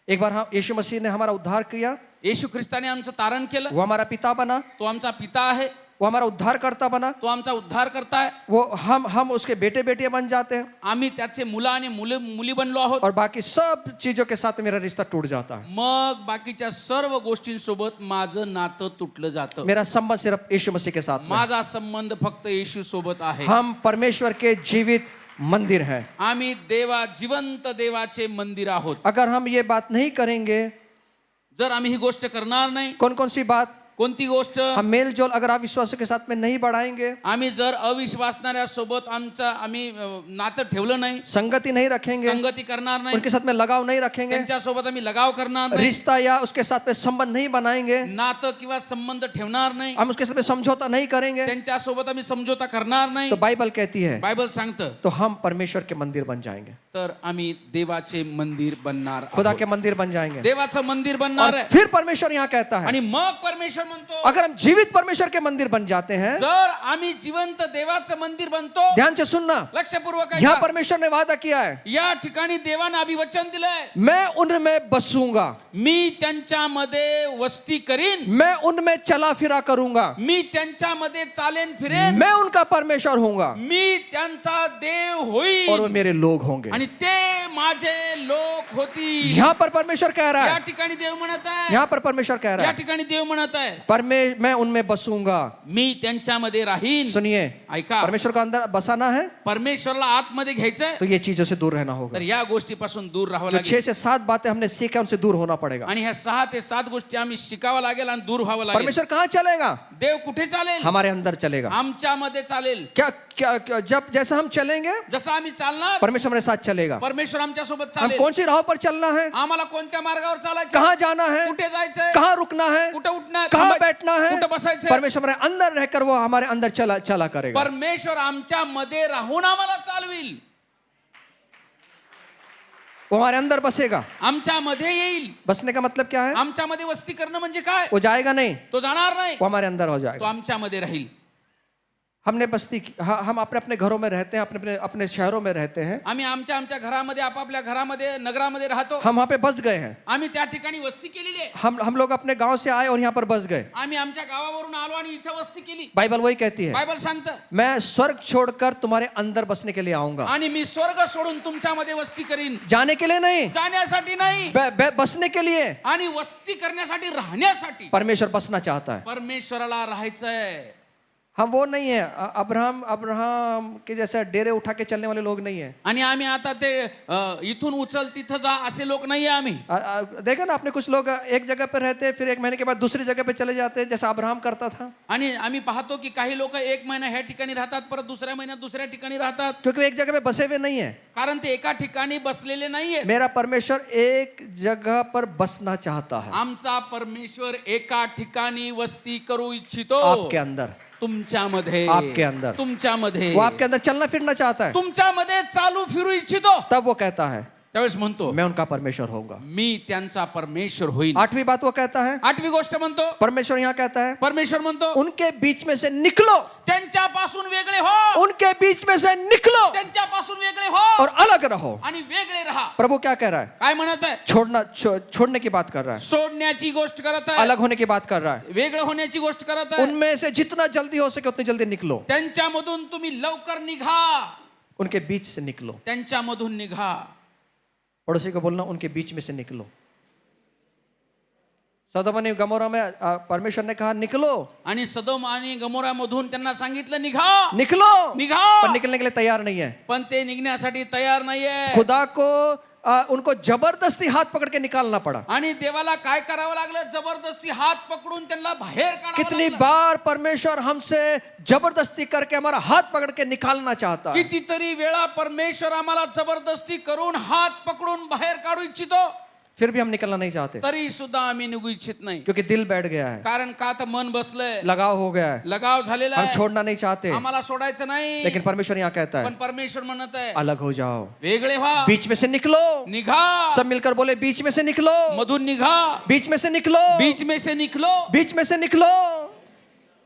एक बार हम यीशु मसीह ने हमारा उद्धार किया, येशू ख्रिस्ताने आमचं तारण केलं. वो हमारा पिता बना, तो आमचा पिता आहे. वो हमारा उद्धारकर्ता बना, तो आमचा उद्धार करता है. वो हम उसके बेटे बेटियां बन जाते हैं, आम्ही त्याचे मुलं आणि मुली बनलो आहोत. और बाकी सब चीजों के साथ मेरा रिश्ता टूट जाता है। मग बाकीच्या सर्व गोष्टींसोबत माझं नातं तुटलं जातं. मेरा संबंध सिर्फ यीशु मसीह के साथ में। माझा संबंध फक्त येशू सोबत आहे. हम परमेश्वर के जीवित मंदिर हैं। आम्ही जिवंत देवाचे मंदिर आहोत. अगर हम ये बात नहीं करेंगे, जर आम्ही ही गोष्ट करणार नाही. कौन कौन सी बात? कोणती गोष्ट? हम मेल जोल अगर आप विश्वासों के साथ में नहीं बढ़ाएंगे, आम्ही जर अविश्वासणाऱ्या सोबत आम्ही नातं ठेवलं नाही, संगति नहीं रखेंगे, संगती करणार नाही, उनके साथ में लगाव नहीं रखेंगे, त्यांच्या सोबत आम्ही लगाव करणार नाही, रिश्ता या उसके साथ में संबंध नहीं बनाएंगे, नातं किंवा संबंध ठेवणार नाही, हम उसके साथ में समझौता नहीं करेंगे, त्यांच्या सोबत आम्ही समझोता करणार नाही, तो बाइबल कहती है बायबल सांगतं तो हम परमेश्वर के मंदिर बन जाएंगे। तर आम्ही देवाचे मंदिर बनणार खुदा आहोत. के मंदिर बन जाएंगे। देवाचं मंदिर बनणार और आहे. फिर परमेश्वर यहाँ कहता है, आणि मग परमेश्वर म्हणतो, अगर हम जीवित परमेश्वर के मंदिर बन जाते हैं, जर आम्ही जिवंत देवाचं मंदिर बनतो, ध्यान से सुनना, लक्षपूर्वक यहाँ ऐका. परमेश्वर ने वादा किया है, या ठिकाणी देवानं अभिवचन दिलंय, मैं उनमें बसूंगा, मी त्यांच्यामध्ये वस्ती करीन, मैं उनमें चला फिरा करूंगा, मी त्यांच्यामध्ये चालेन फिरेन, मैं उनका परमेश्वर होऊंगा मी त्यांचा देव और वो होईल मेरे लोग होंगे। आणि ते माझे लोक होतील. यहाँ पर परमेश्वर कह रहा या है, ठिकाणी देव म्हणत आहे, यहाँ पर परमेश्वर कह रहा या है, ठिकाणी देव म्हणत आहे, मैं उनमें बसूंगा। मी त्यांच्यामध्ये राहीन. सुनिए, ऐका, परमेश्वर को अंदर बसाना है परमेश्वरला आतमध्ये घ्यायचंय, तो ये चीजों से दूर रहना होगा। तर या गोष्टीपासून दूर राहावं जो लागेल. 6 से 7 बातें हमने सीखा उनसे दूर होना पड़ेगा। आणि ह्या 6 ते 7 गोष्टी आम्ही शिकावं लागेल आणि दूर व्हावं लागेल. परमेश्वर कहाँ चलेगा? देव कुठे चालेल? हमारे अंदर चलेगा। आमच्यामध्ये चालेल. क्या क्या क्या- जब जैसा हम चलेंगे जसं आम्ही चालणार, परमेश्वर हमारे साथ चलेगा। परमेश्वर आमच्या सोबत हम चालेल. कौन सी राह पर चलना है, आम्हाला कोणत्या मार्गावर चालायचं, कहाँ जाना है, कुठे जायचंय, कहाँ रुकना है, कुठे उठणार, कहाँ बैठना है, कुठे बसायचं, परमेश्वर हमारे अंदर रहकर वो हमारे अंदर चला करेगा। परमेश्वर आमच्या मध्ये राहून आम्हाला चालविल, वो हमारे अंदर बसेगा। आमच्या मध्ये येईल. बसने का मतलब क्या है? आमच्या मध्ये वस्ती करणं म्हणजे काय? वो जाएगा नहीं, तो जाणार नाही, वो हमारे अंदर हो तो जाएगा। आमच्या मध्ये राहील. हमने बस्ती हम अपने अपने घरों में रहते हैं, अपने अपने अपने शहरों में रहते हैं, आम्ही आमच्या आमच्या घरामध्ये, आपापल्या घरामध्ये, नगरामध्ये राहतो. हम वहाँ पे बस गए हैं। आम्ही त्या ठिकाणी वस्ती केलेली आहे. हम लोग अपने गांव से आए और यहाँ पर बस गए। आम्ही आमच्या गावावरून आलो आणि इथे वस्ती केली. बाइबल वही कहती है, बायबल सांगतं, मैं स्वर्ग छोड़कर तुम्हारे अंदर बसने के लिए आऊंगा। आणि मी स्वर्ग सोडून तुमच्यामध्ये वस्ती करीन. जाने के लिए नहीं, जाण्यासाठी नाही, बसने के लिए। आणि वस्ती करण्यासाठी, राहण्यासाठी. परमेश्वर बसना चाहता है। परमेश्वराला राहायचंय. हम वो नहीं है अब्राहम के जैसा डेरे उठा के चलने वाले लोग नहीं है। आणि आम्ही आता ते इथून उचल तिथं जा असे लोक नाही आम्ही. देखा ना आपने, कुछ लोग एक जगह पे रहते हैं, फिर 1 महीने के बाद दूसरी जगह पे चले जाते हैं, जैसा अब्राहम करता था। आणि आम्ही पाहतो की काही लोक 1 महिना ह्या ठिकाणी राहतात, परत दुसऱ्या महिन्यात दुसऱ्या ठिकाणी राहतात, क्योंकि वो एक जगह पे बसे हुए नहीं है। कारण ते एका ठिकाणी बसलेले नाहीये. मेरा परमेश्वर एक जगह पर बसना चाहता है, आमचा परमेश्वर एका ठिकाणी वस्ती करू इच्छितो. आपके अंदर, तुमच्यामध्ये, आपके अंदर, तुमच्यामध्ये. वो आपके अंदर चलना फिरना चाहता है। तुमच्यामध्ये चालू फिरू इच्छितो. तब वो कहता है, त्यावेळेस म्हणतो, मैं उनका परमेश्वर होऊंगा। मी त्यांचा परमेश्वर होईन. 8वीं बात वो कहता है, 8वी गोष्ट म्हणतो, परमेश्वर यहाँ कहता है, परमेश्वर म्हणतो, उनके बीच में से निकलो, त्यांच्यापासून वेगळे हो, उनके बीच में से निकलो त्यांच्यापासून वेगळे हो और अलग रहो। आणि वेगळे राहा. प्रभु क्या कह रहा है? काय म्हणत आहे? छोड़ने की बात कर रहा है, सोडण्याची गोष्ट करत आहे, अलग होने की बात कर रहा है। वेगळं होण्याची गोष्ट करत आहे. उनमें से जितना जल्दी हो सके उतनी जल्दी निकलो, त्यांच्यामधून तुम्ही लवकर निघा, उनके बीच से निकलो। त्यांच्यामधून निघा. पड़ोसी को बोलना, उनके बीच में से निकलो। सदोम और गमोरा में परमेश्वर ने कहा निकलो, आणि सदोम आणि गमोरामधून त्यांना सांगितलं निघा, निकलो, निघा, पर निकलने के लिए तैयार नहीं है। पण ते निघण्यासाठी तयार नाहीये. खुदा को उनको जबरदस्ती हाथ पकड़ के निकालना पड़ा। आणि देवाला काय करावं लागलं? जबरदस्ती हात पकडून त्यांना बाहेर काढावं कितनी लागलं. बार परमेश्वर हमसे जबरदस्ती करके हमारा हाथ पकड़ के निकालना चाहता है। कितीतरी वेळा परमेश्वर आम्हाला जबरदस्ती करून हात पकडून बाहेर काढू इच्छितो, फिर भी हम निकलना नहीं चाहते, तरी सुद्धा आम्ही निघू इच्छित नाही. क्योंकि दिल बैठ गया है, कारण का तर मन बसलंय, लगाव हो गया है, लगाव झालेला हम आहे. छोड़ना नहीं चाहते। आम्हाला सोडायचं नाही. लेकिन परमेश्वर यहाँ कहता पण है, परमेश्वर म्हणत आहे, अलग हो जाओ, वेगळे व्हा, बीच में से निकलो। निघा, सब मिलकर बोले, बीच में से निकलो, मधून निघा, बीच में से निकलो, बीच में से निकलो. बीच में से निकलो।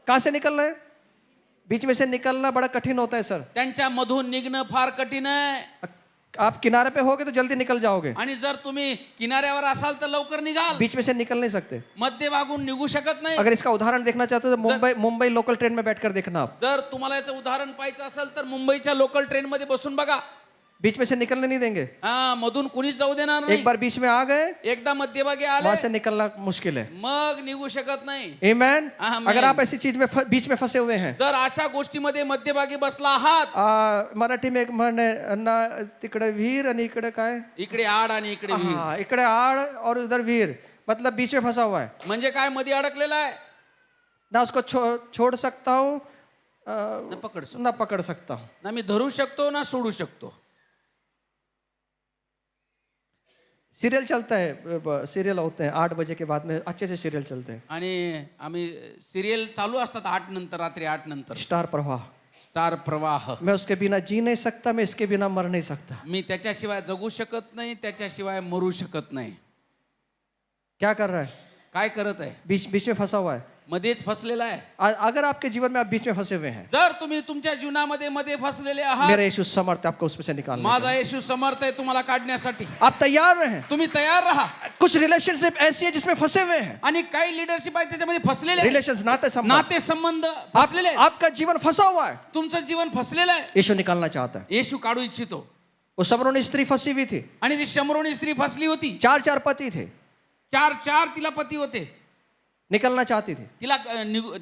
कहां से निकलना है? बीच में से निकलना बड़ा कठिन होता है सर। त्यांच्या मधून निघणं फार कठीण आहे. आप किनारे पे होगे तो जल्दी निकल जाओगे, आणि जर तुम्ही किनाऱ्यावर असाल तर लवकर निघाल, बीच में से निकल नहीं सकते। मध्यभागून निघू शकत नाही. अगर इसका उदाहरण देखना चाहते हो तो मुंबई लोकल ट्रेन में बैठकर देखना आप, जर तुम्हाला याचं उदाहरण पाहायचं असेल तर मुंबईच्या लोकल ट्रेन मध्ये बसून बघा. बीच में से निकलने नहीं देंगे। हा, मधून कुणीच जाऊ देणार नाही. एक बार बीच में आ गए, एकदा मध्यभागी आले, वहां से निकलना मुश्किल है। मग निघू शकत नाही. आमेन। आमेन। अगर आप ऐसी चीज में बीच में फंसे हुए हैं, जर अशा गोष्टीमध्ये मध्यभागी बसला आहात, मराठी में एक म्हण आहे ना, तिकडे विहीर आणि इकडे काय, इकडे आड आणि इकडे विहीर, हाँ, इकडे आड़ और उधर वीर, मतलब बीच में फंसा हुआ है, म्हणजे काय मध्ये अडकलेला आहे, ना उसको छोड़ सकता हूँ ना पकड सकतो, ना पकड़ सकता हूँ। ना मी धरू शकतो ना सोडू शकतो. सीरियल चलता है, सीरियल होते हैं 8 बजे के बाद में, अच्छे से सीरियल चलते हैं। आणि आम्ही सिरियल चालू असतात 8 नंतर, रात्री 8 नंतर. स्टार प्रवाह, स्टार प्रवाह. मैं उसके बिना जी नहीं सकता, मैं इसके बिना मर नहीं सकता. मी त्याच्याशिवाय जगू शकत नाही, त्याच्याशिवाय मरू शकत नाही. क्या कर रहा है? काय करत आहे? बीच बीच में फंसा हुआ है. मध्येच फसलेला आहे. अगर आपके जीवन में आप बीच में फंसे हुए हैं, जर तुम्ही तुमच्या जीवनामध्ये मध्ये फसलेले आहात, मेरा यीशु समर्थ है आपको उसमें से निकालने के माझा येशू समर्थ आहे तुम्हाला काढण्यासाठी. लिए. आप तैयार रहें. तुम्ही तयार राहा. कुछ रिलेशनशिप ऐसी है जिसमें फंसे हुए हैं. आणि काही लिडरशिप आहे त्याच्यामध्ये फसलेले आहे. रिलेशन्स, नाते संबंध. नाते संबंध फसलेले आहेत. आपका जीवन फंसा हुआ है. तुमचं जीवन फसलेलं आहे. यीशु निकालना चाहता है. येशू काढू इच्छितो. वो शमरोनी स्त्री फंसी हुई थी. आणि ती शमरोनी स्त्री फसली होती. 4 पति थे. 4 तिला पती होते. निकलना चाहती थी.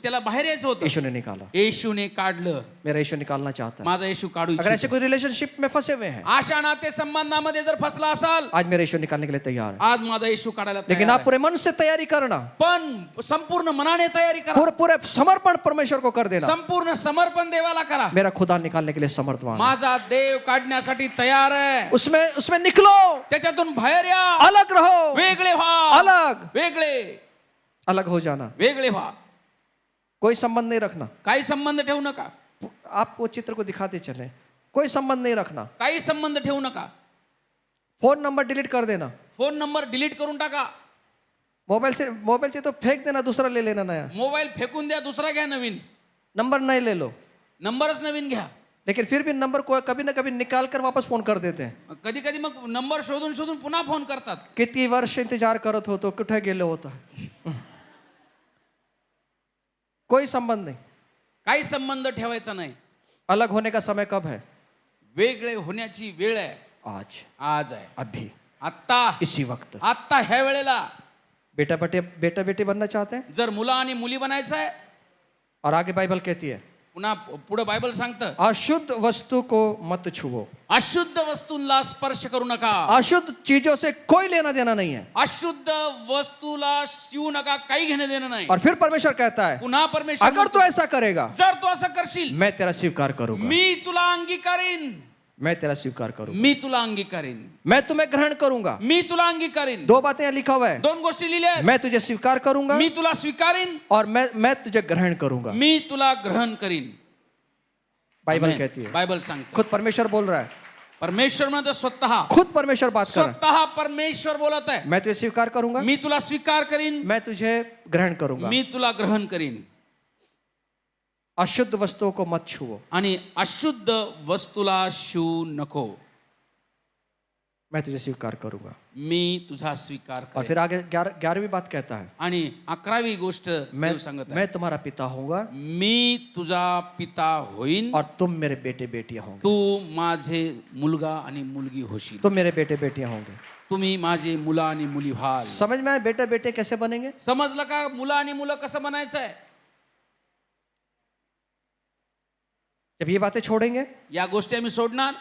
त्याला बाहेर यायचं होतं. यीशु ने निकाला. येशूने काढलं. मेरा यीशु निकालना चाहता है. माझा येशू काढू अगर ऐसे इच्छितो. कोई रिलेशनशिप में फंसे हुए हैं, आशा नाते संबंधामध्ये जर फसला असाल, आज मेरा यीशु निकालने के लिए तैयार है. आज माझा येशू काढायला लेकिन तयार आप आहे. पूरे मन से तैयारी करना. पण संपूर्ण मनाने तयारी करा. पूरे समर्पण परमेश्वर को कर देना. संपूर्ण समर्पण देवाला करा. मेरा खुदा निकालने के लिए समर्थवान है. माझा देव काढण्यासाठी तयार आहे. उसमें निकलो. त्याच्यातून बाहेर या. अलग रहो. वेगळे व्हा. अलग हो जाना. वेगळे व्हा. कोई संबंध नहीं रखना. काही संबंध ठेवू नका. आप वो चित्र को दिखाते चले. कोई संबंध नहीं रखना. काही संबंध ठेवू नका. फोन नंबर डिलीट कर देना. फोन नंबर डिलीट करून टाका. मोबाइल से तो फेंक देना, दूसरा ले लेना नया. मोबाईल फेकून द्या, दुसरा घ्या नवीन. नंबर नहीं ले लो. नंबरच नवीन घ्या. लेकिन फिर भी नंबर को कभी ना कभी निकाल कर वापस फोन कर देते हैं. कधी कधी मग नंबर शोधून शोधून पुन्हा फोन करतात. किती वर्ष इंतजार करत होतो, कुठे गेलो होता. कोई संबंध नहीं. काही संबंध ठेवायचा नाही. अलग होने का समय कब है? वेगळे होण्याची वेळ आहे. आज आहे. अभी, आत्ता, इसी वक्त. आत्ता ह्या वेळेला. बेटा बेटी बनना चाहते हैं, जर मुला आणि मुली बनायचं आहे, और आगे बाइबल कहती है पुन्हा पुढे बायबल सांगतं, अशुद्ध वस्तु को मत छुओ. अशुद्ध वस्तूंला स्पर्श करू नका. अशुद्ध चीजों से कोई लेना देना नहीं है. अशुद्ध वस्तूला शिवू नका. काही घेणं देणं नाही. और फिर परमेश्वर कहता है, पुन्हा परमेश्वर अगर तू ऐसा करेगा, जर तू असं करशील, मैं तेरा स्वीकार करूंगा. मी तुला अंगीकारीन. मैं तेरा स्वीकार करूंगा. मी तुला अंगीकारीन. मैं तुम्हें ग्रहण करूंगा. मी तुला अंगीकारीन. 2 बातें यहाँ लिखा हुआ है. 2 गोष्टी लिहिल्या आहेत. मैं तुझे स्वीकार करूंगा, मी तुला स्वीकारीन, और मैं तुझे ग्रहण करूंगा. मी तुला ग्रहण करीन. बाइबल कहती है. बायबल सांगते. खुद परमेश्वर बोल रहा है. परमेश्वर म्हणतो स्वतः. खुद परमेश्वर बात कर रहा है. स्वतः परमेश्वर बोलत आहे. मैं तुझे स्वीकार करूंगा, मी तुला स्वीकार करीन, मैं तुझे ग्रहण करूंगा. मी तुला ग्रहण करीन. अशुद्ध वस्तुओं को मत छुओ. आणि अशुद्ध वस्तूला शिवू नको. मैं तुझे स्वीकार करूंगा. मी तुझा स्वीकार और करेन. फिर आगे 11वीं बात कहता है, आणि 11वी गोष्ट देव सांगत आहे, मैं तुम्हारा पिता होऊंगा, मी तुझा पिता होईन, और तुम मेरे बेटे बेटियां होंगे. तू माझे मुलगा आणि मुलगी होशील. तुम मेरे बेटे बेटियां होंगे. तुम्ही माझे मुलं आणि मुली व्हाल. समझ में आया बेटे बेटे कैसे बनेंगे? समजलं का? मुलं आणि मुलं कसं बनायचं आहे? जब ये बातें छोड़ेंगे, या गोष्टी आम्ही सोडणार,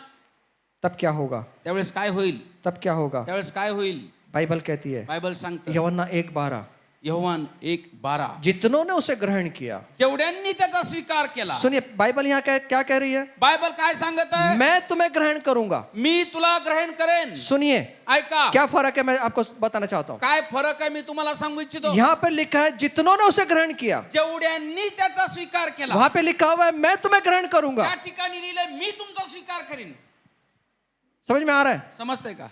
तब क्या होगा? त्यावेळेस काय होईल? तब क्या होगा? त्यावेळेस काय होईल? बाइबल कहती है, बायबल सांगते, यूहन्ना 1:12, योहान 1:12, जितनों ने उसे ग्रहण किया. जेवढ्यांनी त्याचा स्वीकार केला. सुनिए बाइबल यहाँ क्या कह रही है? बायबल काय सांगत आहे? मैं तुम्हें ग्रहण करूंगा. मी तुला ग्रहण करेन. सुनिए ऐका, क्या फर्क है, मैं आपको बताना चाहता हूँ. काय फरक आहे मी तुम्हाला सांगू इच्छितो. यहाँ पे लिखा है जितनों ने उसे ग्रहण किया. जेवढ्यांनी त्याचा स्वीकार केला. वहां पे लिखा हुआ है मैं तुम्हें ग्रहण करूंगा. त्या ठिकाणी लिहिलंय मी तुमचा स्वीकार करीन. समझ में आ रहा है? समजतंय का?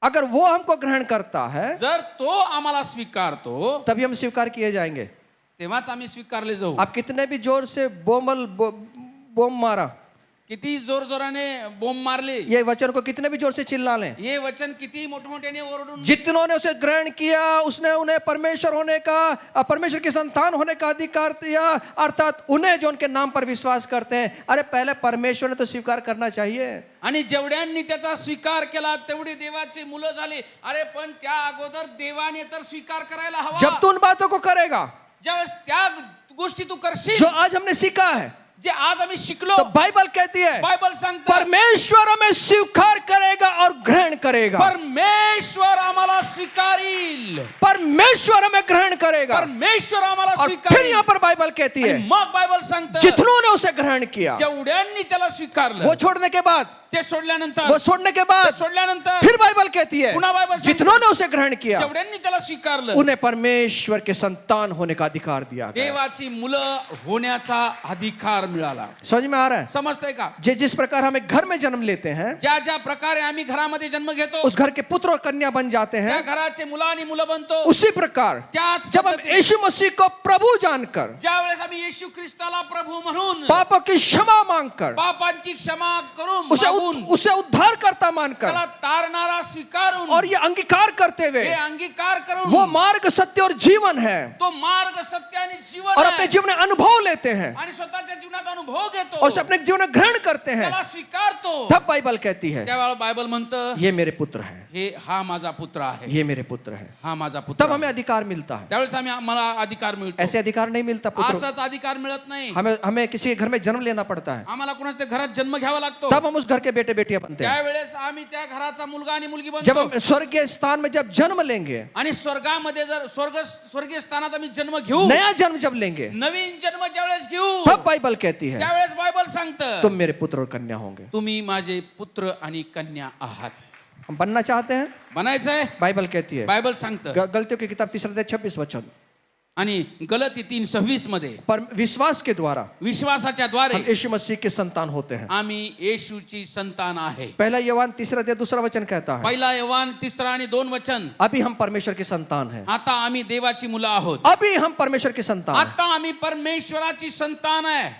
अगर वो हमको ग्रहण करता है, जर तो आम्हाला स्वीकारतो, तभी हम स्वीकार किए जाएंगे. तेव्हाच आम्ही स्वीकारले जाऊ. आप कितने भी जोर से बोम मारा, किती जोर जोराने बोंब मारले, ये वचन को कितने भी जोर से चिल्ला लें, हे वचन किती मोठमोठ्याने ओरडून, जितनों ने उसे ग्रहण किया उसने उन्हें परमेश्वर होने का, परमेश्वर की संतान होने का अधिकार दिया, अर्थात उन्हें जो उनके नाम पर विश्वास करते हैं. अरे पहले परमेश्वर ने तो स्वीकार करना चाहिए. आणि जेवढ्यांनी त्याचा स्वीकार केला तेवढी देवाची मुलं झाली. अरे पण त्या अगोदर देवाने तर स्वीकार करायला हवा. जब तू उन बातों को करेगा, ज्यावेळेस त्या गोष्टी तू करशील जो आज हमने सीखा है, जे आज आम्ही शिकलो, तो बाइबल कहती है बायबल सांगतं, परमेश्वर हमें स्वीकार करेगा और ग्रहण करेगा. परमेश्वर आम्हाला स्वीकारील, परमेश्वर हमें ग्रहण करेगा. परमेश्वर आम्हाला और फिर स्वीकारील. यहाँ पर बाइबल कहती है मग बायबल सांगतं, जितनों ने उसे ग्रहण किया, जेवढ्यांनी त्याला स्वीकारलं, वो छोड़ने के बाद, ते सोडल्यानंतर, वो छोड़ने के बाद सोडल्यानंतर फिर बाइबल कहती है पुन्हा बायबल सांगतं, जितनों ने उसे ग्रहण किया जेवढ्यांनी त्याला स्वीकारलं, उन्हें परमेश्वर के संतान होने का अधिकार दिया गया. देवाची मुलं होण्याचा अधिकार अधिकार मिळाला. समझ में आ रहा है? समजतंय का? जिस प्रकार हमें घर में जन्म लेते हैं, ज्या ज्या प्रकारे आम्ही घरामध्ये जन्म घेतो, उस घर के पुत्र और कन्या बन जाते त्या हैं, घराचे मुलं आणि मुलं बनतो. उसी प्रकार त्याच जब हम पद्धतीने यीशु मसीह को प्रभु जानकर, ज्या वेळेस आम्ही येशू ख्रिस्ताला प्रभू म्हणून पापों की क्षमा मांगकर, पापांची क्षमा करून मागून, उसे उद्धारकर्ता मानकर त्याला तारणारा स्वीकारून और ये अंगीकार करते हे हुए अंगीकार करून वो मार्ग, सत्य और जीवन है, तो मार्ग, सत्य आणि जीवन और आहे. अपने जीवन में अनुभव लेते हैं आणि स्वतःच्या जीवनात अनुभव घेतो, और उसे अपने जीवन में ग्रहण करते हैं, त्याला स्वीकारतो. तब बाइबल कहती है त्यावेळेला बायबल म्हणतं, ये मेरे पुत्र है, हे हा माझा पुत्र आहे, ये मेरे पुत्र है. हा माझा पुत्र तब आहे. हमें अधिकार मिलता है. त्यावेळेस मला अधिकार मिळतो. ऐसे अधिकार नहीं मिलता पुत्र. असाच अधिकार मिळत नाही. हमें हमें किसी के घर में जन्म लेना पड़ता है, आम्हाला कोणाच्या घरात जन्म घ्यावा लागतो. तब हम उस घर के बेटे बेटियां बनते हैं. त्यावेळेस आम्ही त्या घराचा मुलगा आणि मुलगी जब बनतो. हम स्वर्गीय स्थान में जब जन्म लेंगे, आणि स्वर्गामध्ये जर स्वर्गीय स्थानात आम्ही जन्म घेऊ, नया जन्म जब लेंगे, नवीन जन्म ज्यावेळेस घेऊ, तब बाइबल कहती है त्यावेळेस बायबल सांगतं, तुम मेरे पुत्र और कन्या होंगे. तुम्ही माझे पुत्र आणि कन्या आहात. हम बनना चाहते हैं, बनायचंय. बाइबल कहती है. बायबल सांगतं. गलतियों की किताब 3 अध्याय 26 वचन, आणि गलती 3:26 मध्ये पर विश्वास के द्वारा विश्वासाच्या द्वारे हम यीशु मसीह के संतान होते हैं. आम्ही येशूची संतान आहे. पहला यहोवान 3 अध्याय 2 वचन कहता है, पहिला योहान 3 आणि 2 वचन, अभी हम परमेश्वर के संतान हैं. आता आम्ही देवाची मुलं आहोत. अभी हम परमेश्वर के संतान हैं. आता आम्ही परमेश्वराची संतान आहे.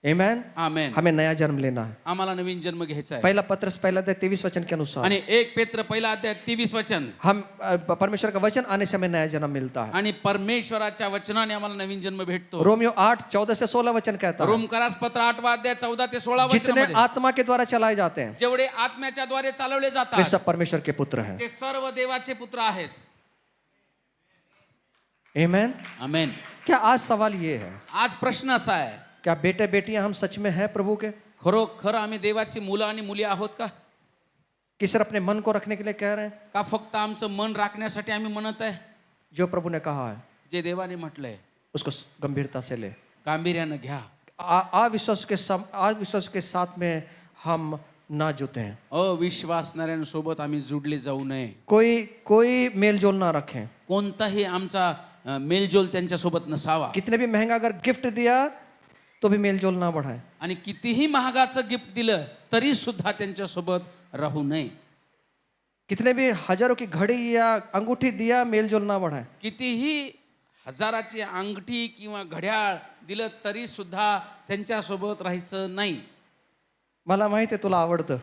आमेन. आमेन. हमें नया जन्म लेना है. आम्हाला नवीन जन्म घ्यायचा आहे. पहला पत्रस 1 अध्याय 23 वचन के अनुसार आणि 1 पेत्र पहिला अध्याय 23 वचन, हम परमेश्वर का वचन आने से हमें नया जन्म मिलता है. आणि परमेश्वराच्या वचनाने आम्हाला नवीन जन्म भेटतो. रोमियो 8:14 से 16 वचन कहता है, रोमकरास पत्र 8 अध्याय 14 ते 16 जितने वचन, आत्मा के द्वारा चलाए जाते हैं जेवढे आत्म्याच्या द्वारे चालवले वे जातात सब परमेश्वर के पुत्र हैं. ते सर्व देवाचे पुत्र आहेत. आमेन. आमेन. क्या आज सवाल ये है, आज प्रश्न असा आहे, क्या बेटे बेटियां हम सच में हैं प्रभु के, खरोखर आम्ही देवाची मुलं आणि मुली आहोत का? कि सिर्फ अपने मन को रखने के लिए कह रहे हैं? का फक्त आमचं मन राखण्यासाठी आम्ही म्हणत आहे? जो प्रभु ने कहा है जे देवाने म्हटलंय उसको गंभीरता से ले. गांभीर्यानं घ्या. अविश्वास के साथ में हम ना जुते हैं. अविश्वासणाऱ्यांसोबत आम्ही जुडले जाऊ नये. कोई मेलजोल ना रखें. कोणताही आमचा मेलजोल त्यांच्यासोबत नसावा. कितने भी महंगा अगर गिफ्ट दिया तो भी मेलजोल ना बढ़ाए. आणि कितीही महागाचं गिफ्ट दिलं तरी सुद्धा त्यांच्यासोबत राहू नये. कितने भी हजारों की घड़ी या अंगूठी दिया, मेलजोल ना बढ़ाए. कितीही हजाराची अंगठी किंवा घड्याळ दिलं तरी सुद्धा त्यांच्यासोबत राहायचं नाही. मला माहित आहे तुला आवडतं.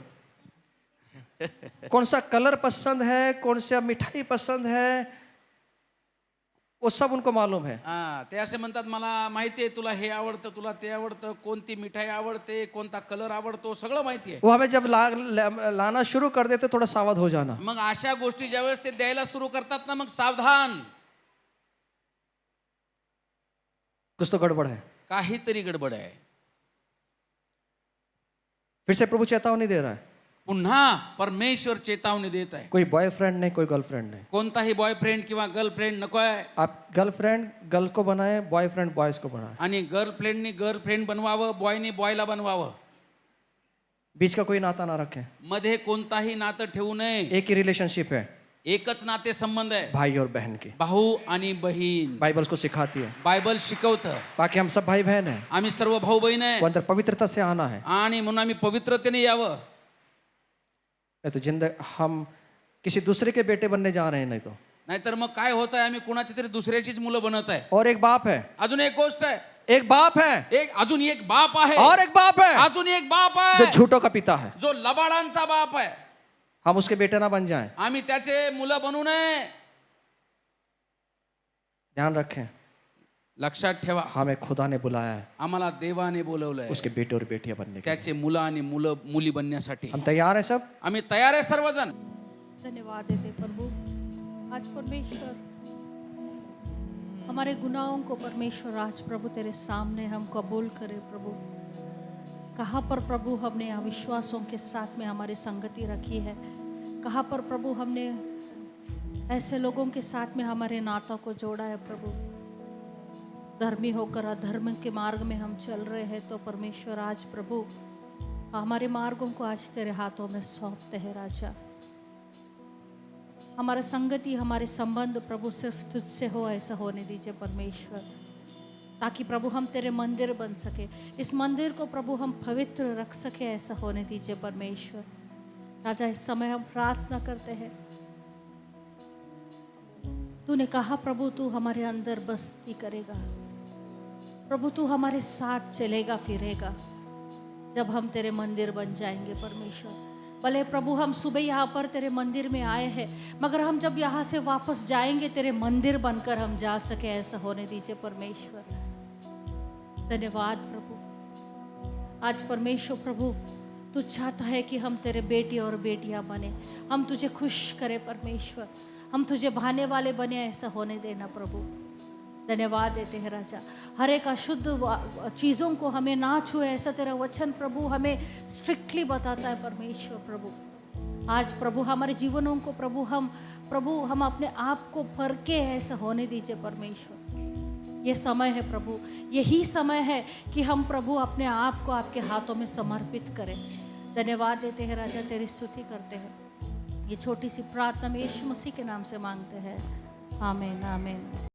कौन सा कलर पसंद है, कौन सा मिठाई पसंद है, वो सब उनको मालूम है. ते असे म्हणतात, मला माहिती आहे तुला हे आवडतं, तुला ते आवडतं, कोणती मिठाई आवडते, कोणता कलर आवडतो, सगळं माहिती आहे. वो हमें जब लाना शुरू कर देते थोड़ा सावध हो जाना. मग अशा गोष्टी ज्यावेळेस ते द्यायला सुरू करतात ना, मग सावधान, कुछ तो गड़बड़ है. काहीतरी गडबड आहे. फिर से प्रभु चेतावनी दे रहा है. पुन्हा परमेश्वर चेतावणी देत आहे. कोई बॉयफ्रेंड नहीं, कोई गर्लफ्रेंड नहीं. कोणताही बॉयफ्रेंड किंवा गर्लफ्रेंड नको आहे. आप गर्लफ्रेंड गर्ल्स को बनाए, बॉयफ्रेंड बॉयज को बनाए. आणि गर्लफ्रेंडनी गर्लफ्रेंड बनवावं, बॉयनी बॉयला बनवावं. बीच का कोई नाता ना रखें. मध्ये कोणताही नातं ठेवू नये. एक ही रिलेशनशिप है, एकच नाते संबंध आहे, भाई और बहन की. भाऊ आणि बहीण. बाइबल को सिखाती है. बायबल शिकवतं. बाकी हम सब भाई बहन हैं. आम्ही सर्व भाऊ बहीण आहे वो अंदर पवित्रता से आना है. आणि म्हणून आम्ही पवित्रतेने यावं. नहीं तो जिंदगी हम किसी दूसरे के बेटे बनने जा रहे हैं. नहीं तो नाहीतर मग काय होत आहे, आम्ही कुणाची तरी दुसऱ्याचीच मुलं बनत आहे. और एक बाप है, अजून एक गोष्ट आहे, एक बाप है, अजून एक बाप आहे, और एक बाप है अजून एक बाप जो आहे, झूठों का पिता है. जो लबाडांचा बाप आहे. हम उसके बेटे ना बन जाएं. आम्ही त्याचे मुलं बनू नये. ध्यान रखें, लक्षात ठेवा, हमें खुदा ने बुलाया है आम्हाला देवाने बोलवलंय उसके बेटे और बेटियां बनने के. त्याचे मुलं आणि मुली बनण्यासाठी. हम तैयार हैं सब. आम्ही तयार आहे सर्वजण. धन्यवाद देते प्रभु. आज परमेश्वर हमारे गुनाहों को परमेश्वर आज प्रभु तेरे सामने हम कबूल करें प्रभु. कहाँ पर प्रभु हमने अविश्वासों के साथ में हमारी संगति रखी है, कहाँ पर प्रभु हमने ऐसे लोगों के साथ में हमारे नातों को जोड़ा है प्रभु. धर्मी होकर अधर्म के मार्ग में हम चल रहे हैं, तो परमेश्वर आज प्रभु हमारे मार्गों को आज तेरे हाथों में सौंपते हैं राजा. हमारा संगति, हमारे संबंध प्रभु सिर्फ तुझसे हो, ऐसा होने दीजिए परमेश्वर. ताकि प्रभु हम तेरे मंदिर बन सके। इस मंदिर को प्रभु हम पवित्र रख सके, ऐसा होने दीजिए परमेश्वर। राजा, इस समय हम प्रार्थना करते हैं। तूने कहा प्रभु तू हमारे अंदर बस्ती करेगा, प्रभु तू हमारे साथ चलेगा फिरेगा जब हम तेरे मंदिर बन जाएंगे परमेश्वर। भले प्रभु हम सुबह यहाँ पर तेरे मंदिर में आए हैं, मगर हम जब यहाँ से वापस जाएंगे तेरे मंदिर बनकर हम जा सके, ऐसा होने दीजिए परमेश्वर। धन्यवाद प्रभु। आज परमेश्वर प्रभु तू चाहता है कि हम तेरे बेटे और बेटियां बने, हम तुझे खुश करें परमेश्वर, हम तुझे भाने वाले बने, ऐसा होने देना प्रभु। धन्यवाद देते हैं राजा। हर एक अशुद्ध चीज़ों को हमें ना छुए, ऐसा तेरा वचन प्रभु हमें स्ट्रिक्टली बताता है परमेश्वर प्रभु। आज प्रभु हमारे जीवनों को प्रभु हम अपने आप को परखे, ऐसा होने दीजिए परमेश्वर। ये समय है प्रभु, यही समय है कि हम प्रभु अपने आप को आपके हाथों में समर्पित करें। धन्यवाद देते हैं राजा, तेरी स्तुति करते हैं। ये छोटी सी प्रार्थना में यीशु मसीह के नाम से मांगते हैं, आमीन आमीन।